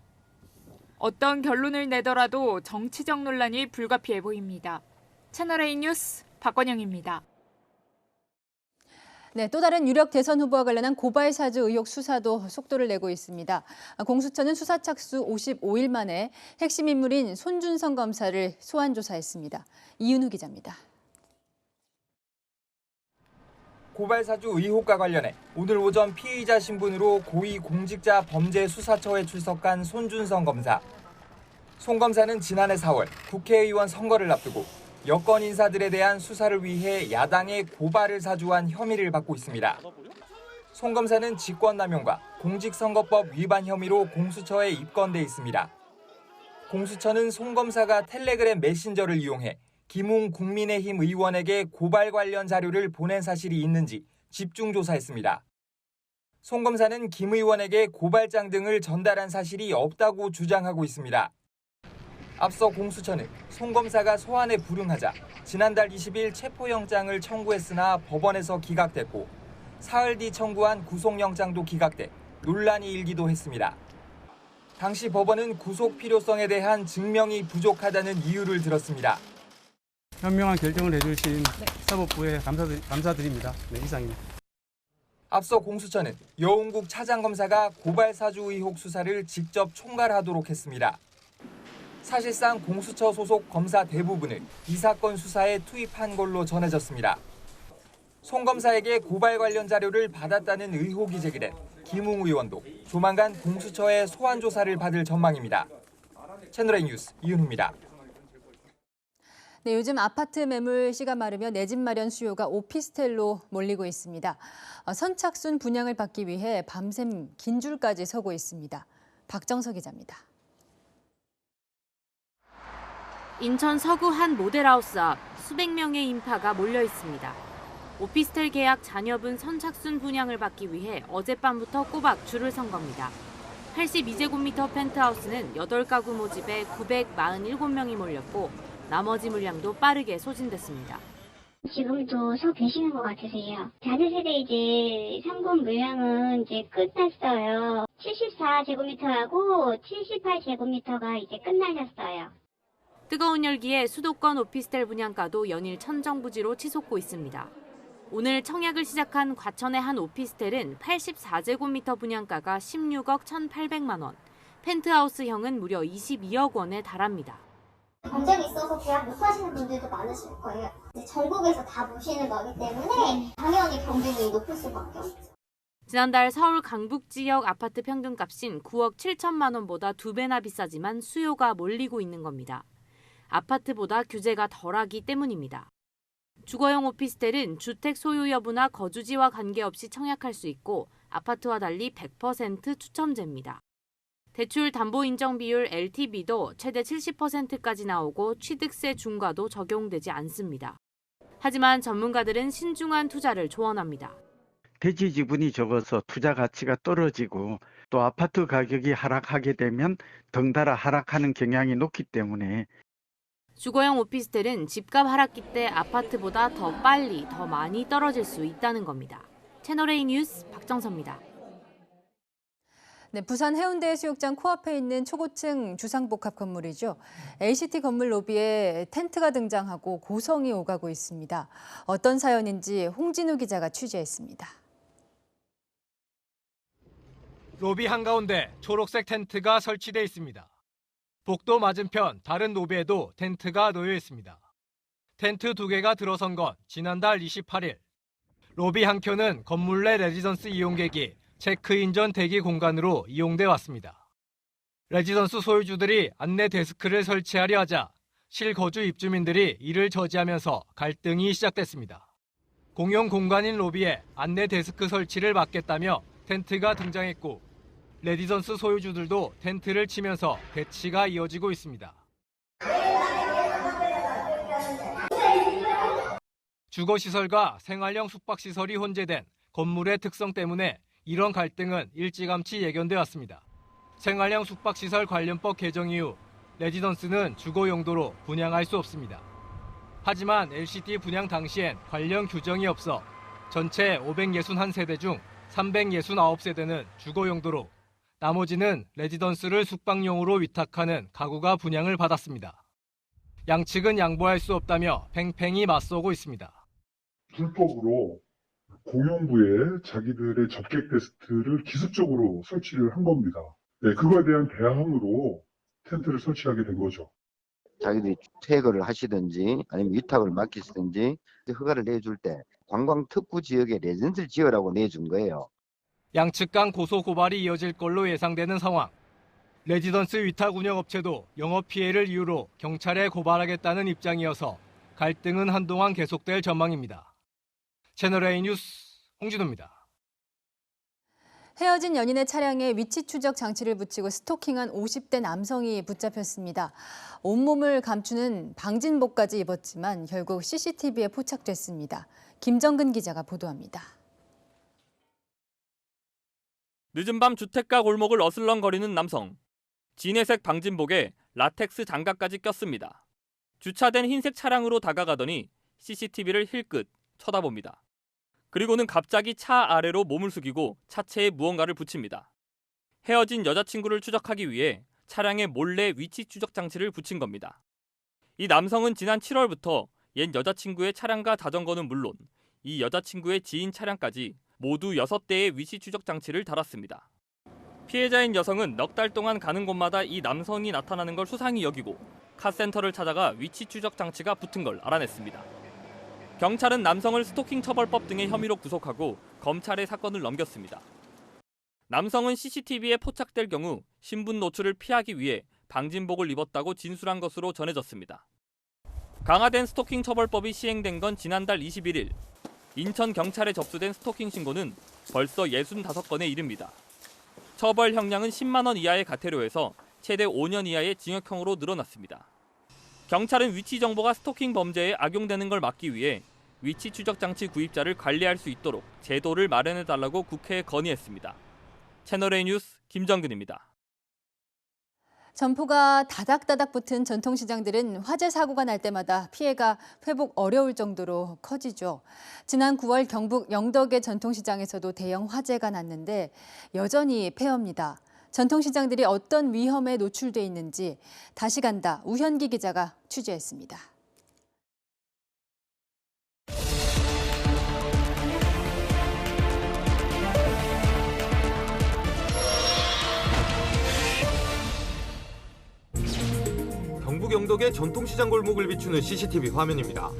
어떤 결론을 내더라도 정치적 논란이 불가피해 보입니다. 채널A 뉴스 박건영입니다. 네, 또 다른 유력 대선 후보와 관련한 고발 사주 의혹 수사도 속도를 내고 있습니다. 공수처는 수사 착수 55일 만에 핵심 인물인 손준성 검사를 소환 조사했습니다. 이윤우 기자입니다. 고발 사주 의혹과 관련해 오늘 오전 피의자 신분으로 고위공직자범죄수사처에 출석한 손준성 검사. 손 검사는 지난해 4월 국회의원 선거를 앞두고 여권 인사들에 대한 수사를 위해 야당에 고발을 사주한 혐의를 받고 있습니다. 손 검사는 직권남용과 공직선거법 위반 혐의로 공수처에 입건돼 있습니다. 공수처는 손 검사가 텔레그램 메신저를 이용해 김웅 국민의힘 의원에게 고발 관련 자료를 보낸 사실이 있는지 집중 조사했습니다. 손 검사는 김 의원에게 고발장 등을 전달한 사실이 없다고 주장하고 있습니다. 앞서 공수처는 손 검사가 소환에 불응하자 지난달 20일 체포영장을 청구했으나 법원에서 기각됐고 사흘 뒤 청구한 구속영장도 기각돼 논란이 일기도 했습니다. 당시 법원은 구속 필요성에 대한 증명이 부족하다는 이유를 들었습니다. 현명한 결정을 해주신 사법부에 감사드립니다. 네, 이상입니다. 앞서 공수처는 여운국 차장검사가 고발 사주 의혹 수사를 직접 총괄하도록 했습니다. 사실상 공수처 소속 검사 대부분을 이 사건 수사에 투입한 걸로 전해졌습니다. 손 검사에게 고발 관련 자료를 받았다는 의혹이 제기된 김웅 의원도 조만간 공수처의 소환 조사를 받을 전망입니다. 채널A 뉴스 이윤우입니다. 네, 요즘 아파트 매물 씨가 마르며 내 집 마련 수요가 오피스텔로 몰리고 있습니다. 선착순 분양을 받기 위해 밤샘 긴 줄까지 서고 있습니다. 박정석 기자입니다. 인천 서구 한 모델하우스 앞 수백 명의 인파가 몰려 있습니다. 오피스텔 계약 잔여분 선착순 분양을 받기 위해 어젯밤부터 꼬박 줄을 선 겁니다. 82제곱미터 펜트하우스는 8가구 모집에 947명이 몰렸고 나머지 물량도 빠르게 소진됐습니다. 지금도 서 계시는 것 같으세요. 다세대 이제 3공 물량은 이제 끝났어요. 74제곱미터하고 78제곱미터가 이제 끝나셨어요. 뜨거운 열기에 수도권 오피스텔 분양가도 연일 천정부지로 치솟고 있습니다. 오늘 청약을 시작한 과천의 한 오피스텔은 84제곱미터 분양가가 16억 1,800만 원, 펜트하우스형은 무려 22억 원에 달합니다. 경쟁이 있어서 계약 못 하시는 분들도 많으실 거예요. 이제 전국에서 다 보시는 거기 때문에 당연히 경쟁이 높을 수밖에 없죠. 지난달 서울 강북 지역 아파트 평균값인 9억 7천만 원보다 2배나 비싸지만 수요가 몰리고 있는 겁니다. 아파트보다 규제가 덜하기 때문입니다. 주거용 오피스텔은 주택 소유 여부나 거주지와 관계없이 청약할 수 있고 아파트와 달리 100% 추첨제입니다. 대출 담보 인정 비율 LTV도 최대 70%까지 나오고 취득세 중과도 적용되지 않습니다. 하지만 전문가들은 신중한 투자를 조언합니다. 대지 지분이 적어서 투자 가치가 떨어지고 또 아파트 가격이 하락하게 되면 덩달아 하락하는 경향이 높기 때문에 주거용 오피스텔은 집값 하락기 때 아파트보다 더 빨리, 더 많이 떨어질 수 있다는 겁니다. 채널A 뉴스 박정서입니다. 네, 부산 해운대 해수욕장 코앞에 있는 초고층 주상복합 건물이죠. LCT 건물 로비에 텐트가 등장하고 고성이 오가고 있습니다. 어떤 사연인지 홍진우 기자가 취재했습니다. 로비 한가운데 초록색 텐트가 설치돼 있습니다. 복도 맞은편 다른 로비에도 텐트가 놓여 있습니다. 텐트 2개가 들어선 건 지난달 28일. 로비 한 켠은 건물 내 레지던스 이용객이 체크인 전 대기 공간으로 이용돼 왔습니다. 레지던스 소유주들이 안내 데스크를 설치하려 하자 실거주 입주민들이 이를 저지하면서 갈등이 시작됐습니다. 공용 공간인 로비에 안내 데스크 설치를 막겠다며 텐트가 등장했고 레지던스 소유주들도 텐트를 치면서 대치가 이어지고 있습니다. 주거시설과 생활형 숙박시설이 혼재된 건물의 특성 때문에 이런 갈등은 일찌감치 예견돼 왔습니다. 생활형 숙박시설 관련법 개정 이후 레지던스는 주거 용도로 분양할 수 없습니다. 하지만 LCT 분양 당시엔 관련 규정이 없어 전체 561세대 중 369세대는 주거 용도로 나머지는 레지던스를 숙박용으로 위탁하는 가구가 분양을 받았습니다. 양측은 양보할 수 없다며 팽팽히 맞서고 있습니다. 불법으로 공용부에 자기들의 접객 데스크를 기습적으로 설치를 한 겁니다. 네, 그거에 대한 대항으로 텐트를 설치하게 된 거죠. 자기들이 퇴거를 하시든지 아니면 위탁을 맡기시든지 허가를 내줄 때 관광 특구 지역에 레지던스를 지으라고 내준 거예요. 양측 간 고소 고발이 이어질 걸로 예상되는 상황. 레지던스 위탁 운영업체도 영업 피해를 이유로 경찰에 고발하겠다는 입장이어서 갈등은 한동안 계속될 전망입니다. 채널A 뉴스 홍진호입니다. 헤어진 연인의 차량에 위치 추적 장치를 붙이고 스토킹한 50대 남성이 붙잡혔습니다. 온몸을 감추는 방진복까지 입었지만 결국 CCTV에 포착됐습니다. 김정근 기자가 보도합니다. 늦은 밤 주택가 골목을 어슬렁거리는 남성. 진회색 방진복에 라텍스 장갑까지 꼈습니다. 주차된 흰색 차량으로 다가가더니 CCTV를 힐끗 쳐다봅니다. 그리고는 갑자기 차 아래로 몸을 숙이고 차체에 무언가를 붙입니다. 헤어진 여자친구를 추적하기 위해 차량에 몰래 위치 추적 장치를 붙인 겁니다. 이 남성은 지난 7월부터 옛 여자친구의 차량과 자전거는 물론 이 여자친구의 지인 차량까지 모두 6대의 위치 추적 장치를 달았습니다. 피해자인 여성은 넉 달 동안 가는 곳마다 이 남성이 나타나는 걸 수상히 여기고 카센터를 찾아가 위치 추적 장치가 붙은 걸 알아냈습니다. 경찰은 남성을 스토킹 처벌법 등의 혐의로 구속하고 검찰에 사건을 넘겼습니다. 남성은 CCTV에 포착될 경우 신분 노출을 피하기 위해 방진복을 입었다고 진술한 것으로 전해졌습니다. 강화된 스토킹 처벌법이 시행된 건 지난달 21일. 인천 경찰에 접수된 스토킹 신고는 벌써 65건에 이릅니다. 처벌 형량은 10만 원 이하의 과태료에서 최대 5년 이하의 징역형으로 늘어났습니다. 경찰은 위치 정보가 스토킹 범죄에 악용되는 걸 막기 위해 위치 추적 장치 구입자를 관리할 수 있도록 제도를 마련해달라고 국회에 건의했습니다. 채널A 뉴스 김정근입니다. 점포가 다닥다닥 붙은 전통시장들은 화재 사고가 날 때마다 피해가 회복 어려울 정도로 커지죠. 지난 9월 경북 영덕의 전통시장에서도 대형 화재가 났는데 여전히 폐허입니다. 전통시장들이 어떤 위험에 노출돼 있는지 다시 간다 우현기 기자가 취재했습니다. 경북 영덕의 전통시장 골목을 비추는 CCTV 화면입니다.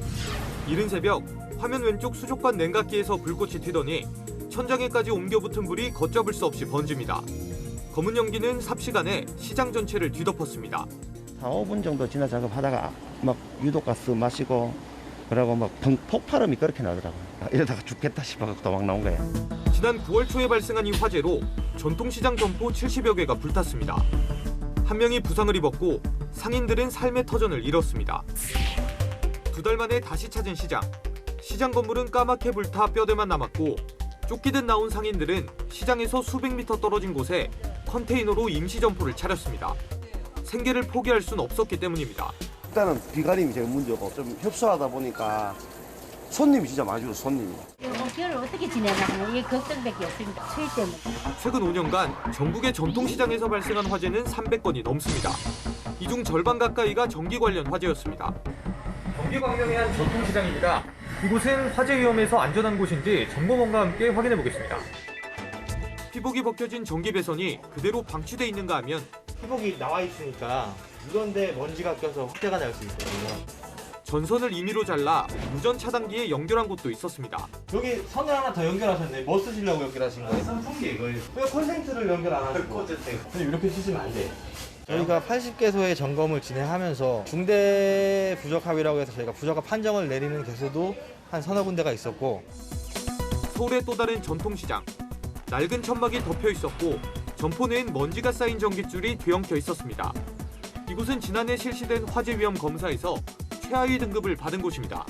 이른 새벽 화면 왼쪽 수족관 냉각기에서 불꽃이 튀더니 천장에까지 옮겨 붙은 불이 걷잡을 수 없이 번집니다. 검은 연기는 삽시간에 시장 전체를 뒤덮었습니다. 4, 5분 정도 지나 작업하다가 막 유독가스 마시고 그러고 막 폭발음이 그렇게 나더라고요. 이러다가 죽겠다 싶어서 도망 나온 거예요. 지난 9월 초에 발생한 이 화재로 전통시장 점포 70여 개가 불탔습니다. 한 명이 부상을 입었고 상인들은 삶의 터전을 잃었습니다. 2달 만에 다시 찾은 시장. 시장 건물은 까맣게 불타 뼈대만 남았고 쫓기듯 나온 상인들은 시장에서 수백 미터 떨어진 곳에 컨테이너로 임시 점포를 차렸습니다. 생계를 포기할 순 없었기 때문입니다. 일단은 비가림이 제일 문제고 좀 협소하다 보니까 손님이 진짜 많이 줄어 손님이. 겨울 어떻게 지내나 이게 걱정밖에 없습니다. 추위 때문에. 최근 5년간 전국의 전통시장에서 발생한 화재는 300건이 넘습니다. 이 중 절반 가까이가 전기 관련 화재였습니다. 경기 광명의 한 전통시장입니다. 이곳은 화재 위험에서 안전한 곳인지 점검원과 함께 확인해 보겠습니다. 피복이 벗겨진 전기 배선이 그대로 방치돼 있는가 하면 피복이 나와 있으니까 이런데 먼지가 껴서 확대가 날 수 있거든요. 전선을 임의로 잘라 무전 차단기에 연결한 곳도 있었습니다. 여기 선을 하나 더 연결하셨네. 뭐 쓰시려고 연결하신 거예요? 선풍기 이거예요. 왜 콘센트를 연결 안 하시고? 근데 이렇게 쓰시면 안 돼요. 저희가 80개소의 점검을 진행하면서 중대 부적합이라고 해서 저희가 부적합 판정을 내리는 개소도 한 서너 군데가 있었고. 서울의 또 다른 전통시장. 낡은 천막이 덮여 있었고 점포 내엔 먼지가 쌓인 전깃줄이 뒤엉켜 있었습니다. 이곳은 지난해 실시된 화재 위험 검사에서 최하위 등급을 받은 곳입니다.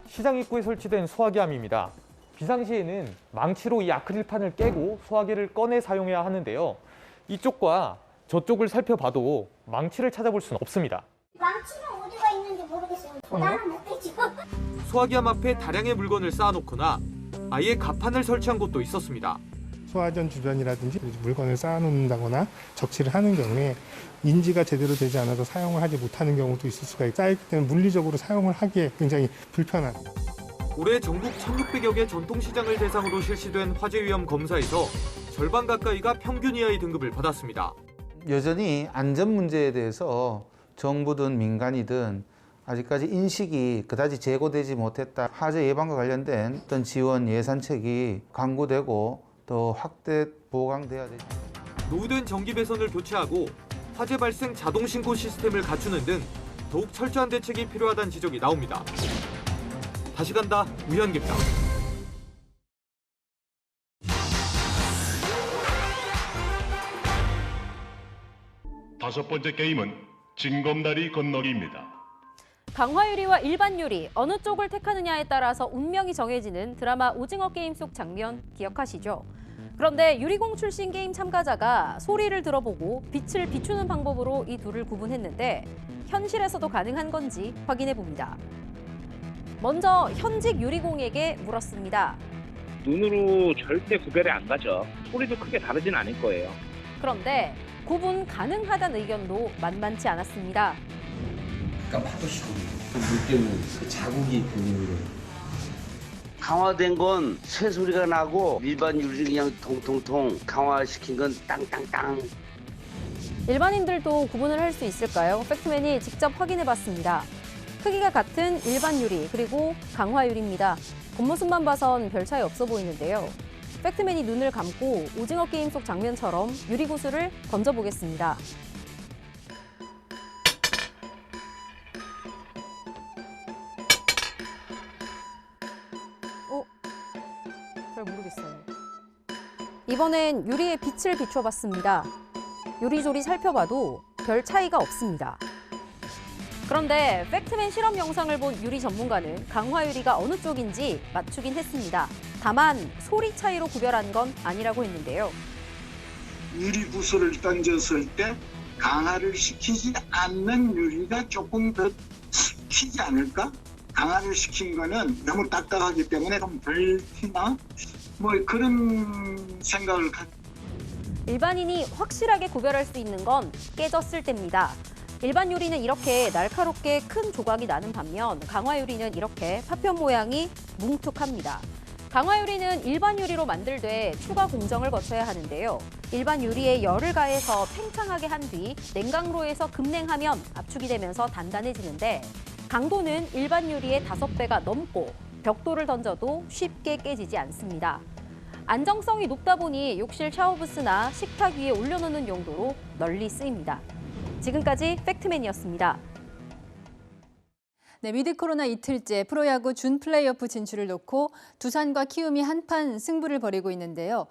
시장 입구에 설치된 소화기함입니다. 비상시에는 망치로 이 아크릴판을 깨고 소화기를 꺼내 사용해야 하는데요. 이쪽과 저쪽을 살펴봐도 망치를 찾아볼 수는 없습니다. 망치는 어디가 있는지 모르겠어요. 나는 못했죠. 소화기함 앞에 다량의 물건을 쌓아놓거나 아예 가판을 설치한 곳도 있었습니다. 소화전 주변이라든지 물건을 쌓아놓는다거나 적치를 하는 경우에 인지가 제대로 되지 않아서 사용을 하지 못하는 경우도 있을 수가 있고 쌓였기 때문에 물리적으로 사용을 하기에 굉장히 불편한. 올해 전국 1,600여 개 전통시장을 대상으로 실시된 화재 위험 검사에서 절반 가까이가 평균 이하의 등급을 받았습니다. 여전히 안전 문제에 대해서 정부든 민간이든 아직까지 인식이 그다지 제고되지 못했다. 화재 예방과 관련된 어떤 지원 예산책이 강구되고 더 확대 보강돼야 되죠. 노후된 전기 배선을 교체하고 화재 발생 자동 신고 시스템을 갖추는 등 더욱 철저한 대책이 필요하다는 지적이 나옵니다. 다시 간다 우현기입니다. 다섯 번째 게임은 징검다리 건너기입니다. 강화유리와 일반 유리 어느 쪽을 택하느냐에 따라서 운명이 정해지는 드라마 오징어 게임 속 장면 기억하시죠? 그런데 유리공 출신 게임 참가자가 소리를 들어보고 빛을 비추는 방법으로 이 둘을 구분했는데 현실에서도 가능한 건지 확인해 봅니다. 먼저 현직 유리공에게 물었습니다. 눈으로 절대 구별이 안 가죠. 소리도 크게 다르진 않을 거예요. 그런데 구분 가능하다는 의견도 만만치 않았습니다. 약간 파도시고 물 때문에 그 자국이 들리는 거예요. 강화된 건 쇠소리가 나고 일반 유리 그냥 통통통 강화시킨 건 땅땅땅. 일반인들도 구분을 할 수 있을까요? 팩트맨이 직접 확인해봤습니다. 크기가 같은 일반 유리 그리고 강화 유리입니다. 겉모습만 봐선 별 차이 없어 보이는데요. 팩트맨이 눈을 감고 오징어 게임 속 장면처럼 유리 구슬을 던져보겠습니다. 잘 모르겠어요. 이번엔 유리에 빛을 비춰봤습니다. 요리조리 살펴봐도 별 차이가 없습니다. 그런데 팩트맨 실험 영상을 본 유리 전문가는 강화유리가 어느 쪽인지 맞추긴 했습니다. 다만 소리 차이로 구별한 건 아니라고 했는데요. 유리 구슬을 던졌을 때 강화를 시키지 않는 유리가 조금 더 튀지 않을까? 강화를 시킨 거는 너무 딱딱하기 때문에 좀 덜 튀나? 뭐 그런 생각을 일반인이 확실하게 구별할 수 있는 건 깨졌을 때입니다. 일반 유리는 이렇게 날카롭게 큰 조각이 나는 반면 강화 유리는 이렇게 파편 모양이 뭉툭합니다. 강화 유리는 일반 유리로 만들되 추가 공정을 거쳐야 하는데요. 일반 유리에 열을 가해서 팽창하게 한 뒤 냉각로에서 급냉하면 압축이 되면서 단단해지는데 강도는 일반 유리의 5배가 넘고 벽돌을 던져도 쉽게 깨지지 않습니다. 안정성이 높다 보니 욕실 샤워부스나 식탁 위에 올려놓는 용도로 널리 쓰입니다. 지금까지 팩트맨이었습니다. 네, 위드 코로나 이틀째 프로야구 준 플레이오프 진출을 놓고 두산과 키움이 한판 승부를 벌이고 있는데요.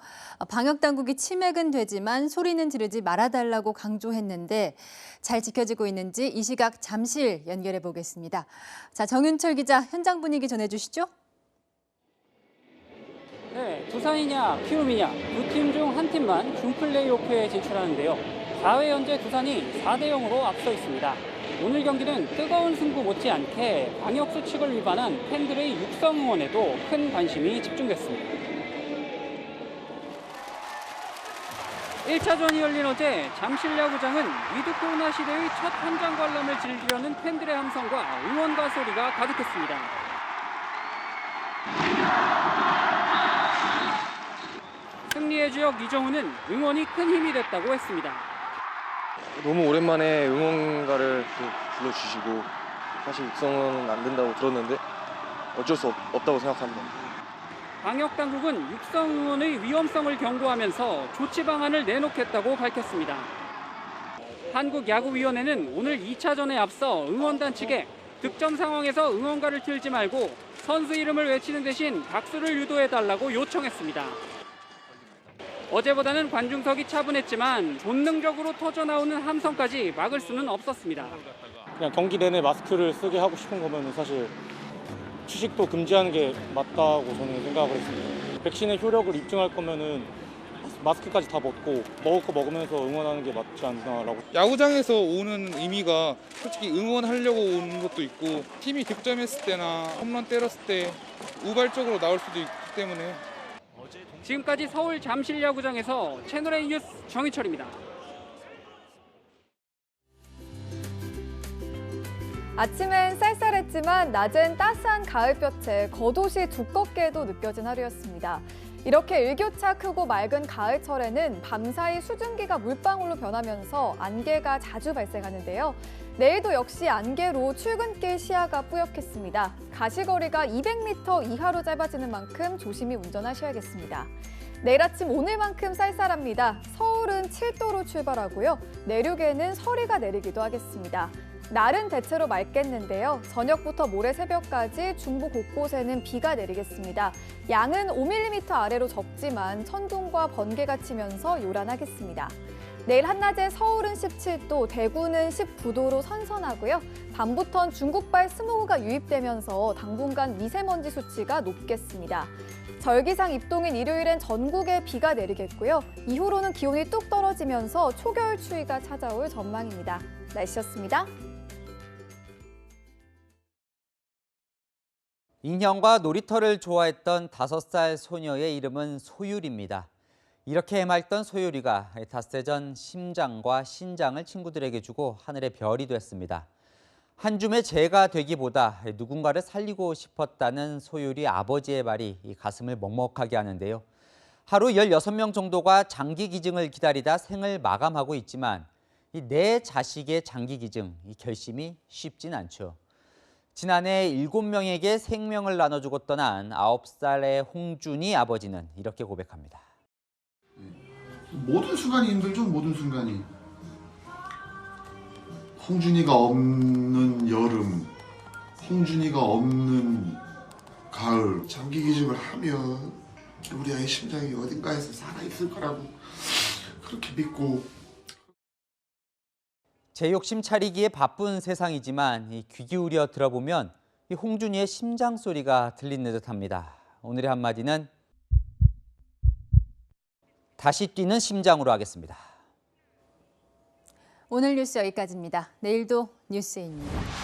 방역 당국이 치맥은 되지만 소리는 지르지 말아달라고 강조했는데 잘 지켜지고 있는지 이 시각 잠실 연결해 보겠습니다. 자, 정윤철 기자 현장 분위기 전해주시죠. 네, 두산이냐 키움이냐 두 팀 중 한 팀만 준 플레이오프에 진출하는데요. 4회 현재 두산이 4대0으로 앞서 있습니다. 오늘 경기는 뜨거운 승부 못지않게 방역 수칙을 위반한 팬들의 육성 응원에도 큰 관심이 집중됐습니다. 1차전이 열린 어제 잠실 야구장은 위드 코로나 시대의 첫 현장 관람을 즐기려는 팬들의 함성과 응원가 소리가 가득했습니다. 승리의 주역 이정우는 응원이 큰 힘이 됐다고 했습니다. 너무 오랜만에 응원가를 또 불러주시고 사실 육성은 안 된다고 들었는데 어쩔 수 없다고 생각합니다. 방역 당국은 육성 응원의 위험성을 경고하면서 조치 방안을 내놓겠다고 밝혔습니다. 한국야구위원회는 오늘 2차전에 앞서 응원단 측에 득점 상황에서 응원가를 틀지 말고 선수 이름을 외치는 대신 박수를 유도해달라고 요청했습니다. 어제보다는 관중석이 차분했지만 본능적으로 터져나오는 함성까지 막을 수는 없었습니다. 그냥 경기 내내 마스크를 쓰게 하고 싶은 거면 사실 취식도 금지하는 게 맞다고 저는 생각을 했습니다. 백신의 효력을 입증할 거면은 마스크까지 다 벗고 먹을 거 먹으면서 응원하는 게 맞지 않나라고. 야구장에서 오는 의미가 솔직히 응원하려고 오는 것도 있고 팀이 득점했을 때나 홈런 때렸을 때 우발적으로 나올 수도 있기 때문에. 지금까지 서울 잠실 야구장에서 채널A 뉴스 정희철입니다. 아침엔 쌀쌀했지만 낮엔 따스한 가을볕에 겉옷이 두껍게도 느껴진 하루였습니다. 이렇게 일교차 크고 맑은 가을철에는 밤사이 수증기가 물방울로 변하면서 안개가 자주 발생하는데요. 내일도 역시 안개로 출근길 시야가 뿌옇겠습니다. 가시거리가 200m 이하로 짧아지는 만큼 조심히 운전하셔야겠습니다. 내일 아침 오늘만큼 쌀쌀합니다. 서울은 7도로 출발하고요. 내륙에는 서리가 내리기도 하겠습니다. 날은 대체로 맑겠는데요. 저녁부터 모레 새벽까지 중부 곳곳에는 비가 내리겠습니다. 양은 5mm 아래로 적지만 천둥과 번개가 치면서 요란하겠습니다. 내일 한낮에 서울은 17도, 대구는 19도로 선선하고요. 밤부턴 중국발 스모그가 유입되면서 당분간 미세먼지 수치가 높겠습니다. 절기상 입동인 일요일엔 전국에 비가 내리겠고요. 이후로는 기온이 뚝 떨어지면서 초겨울 추위가 찾아올 전망입니다. 날씨였습니다. 인형과 놀이터를 좋아했던 5살 소녀의 이름은 소율입니다. 이렇게 해맑던 소율이가 닷새 전 심장과 신장을 친구들에게 주고 하늘의 별이 됐습니다. 한 줌의 재가 되기보다 누군가를 살리고 싶었다는 소율이 아버지의 말이 가슴을 먹먹하게 하는데요. 하루 16명 정도가 장기 기증을 기다리다 생을 마감하고 있지만 내 자식의 장기 기증, 결심이 쉽진 않죠. 지난해 7명에게 생명을 나눠주고 떠난 9살의 홍준이 아버지는 이렇게 고백합니다. 모든 순간이 힘들죠, 모든 순간이. 홍준이가 없는 여름, 홍준이가 없는 가을. 장기 기증을 하면 우리 아이 심장이 어딘가에서 살아있을 거라고 그렇게 믿고. 제 욕심 차리기에 바쁜 세상이지만 귀 기울여 들어보면 홍준이의 심장 소리가 들리는 듯합니다. 오늘의 한마디는 다시 뛰는 심장으로 하겠습니다. 오늘 뉴스 여기까지입니다. 내일도 뉴스입니다.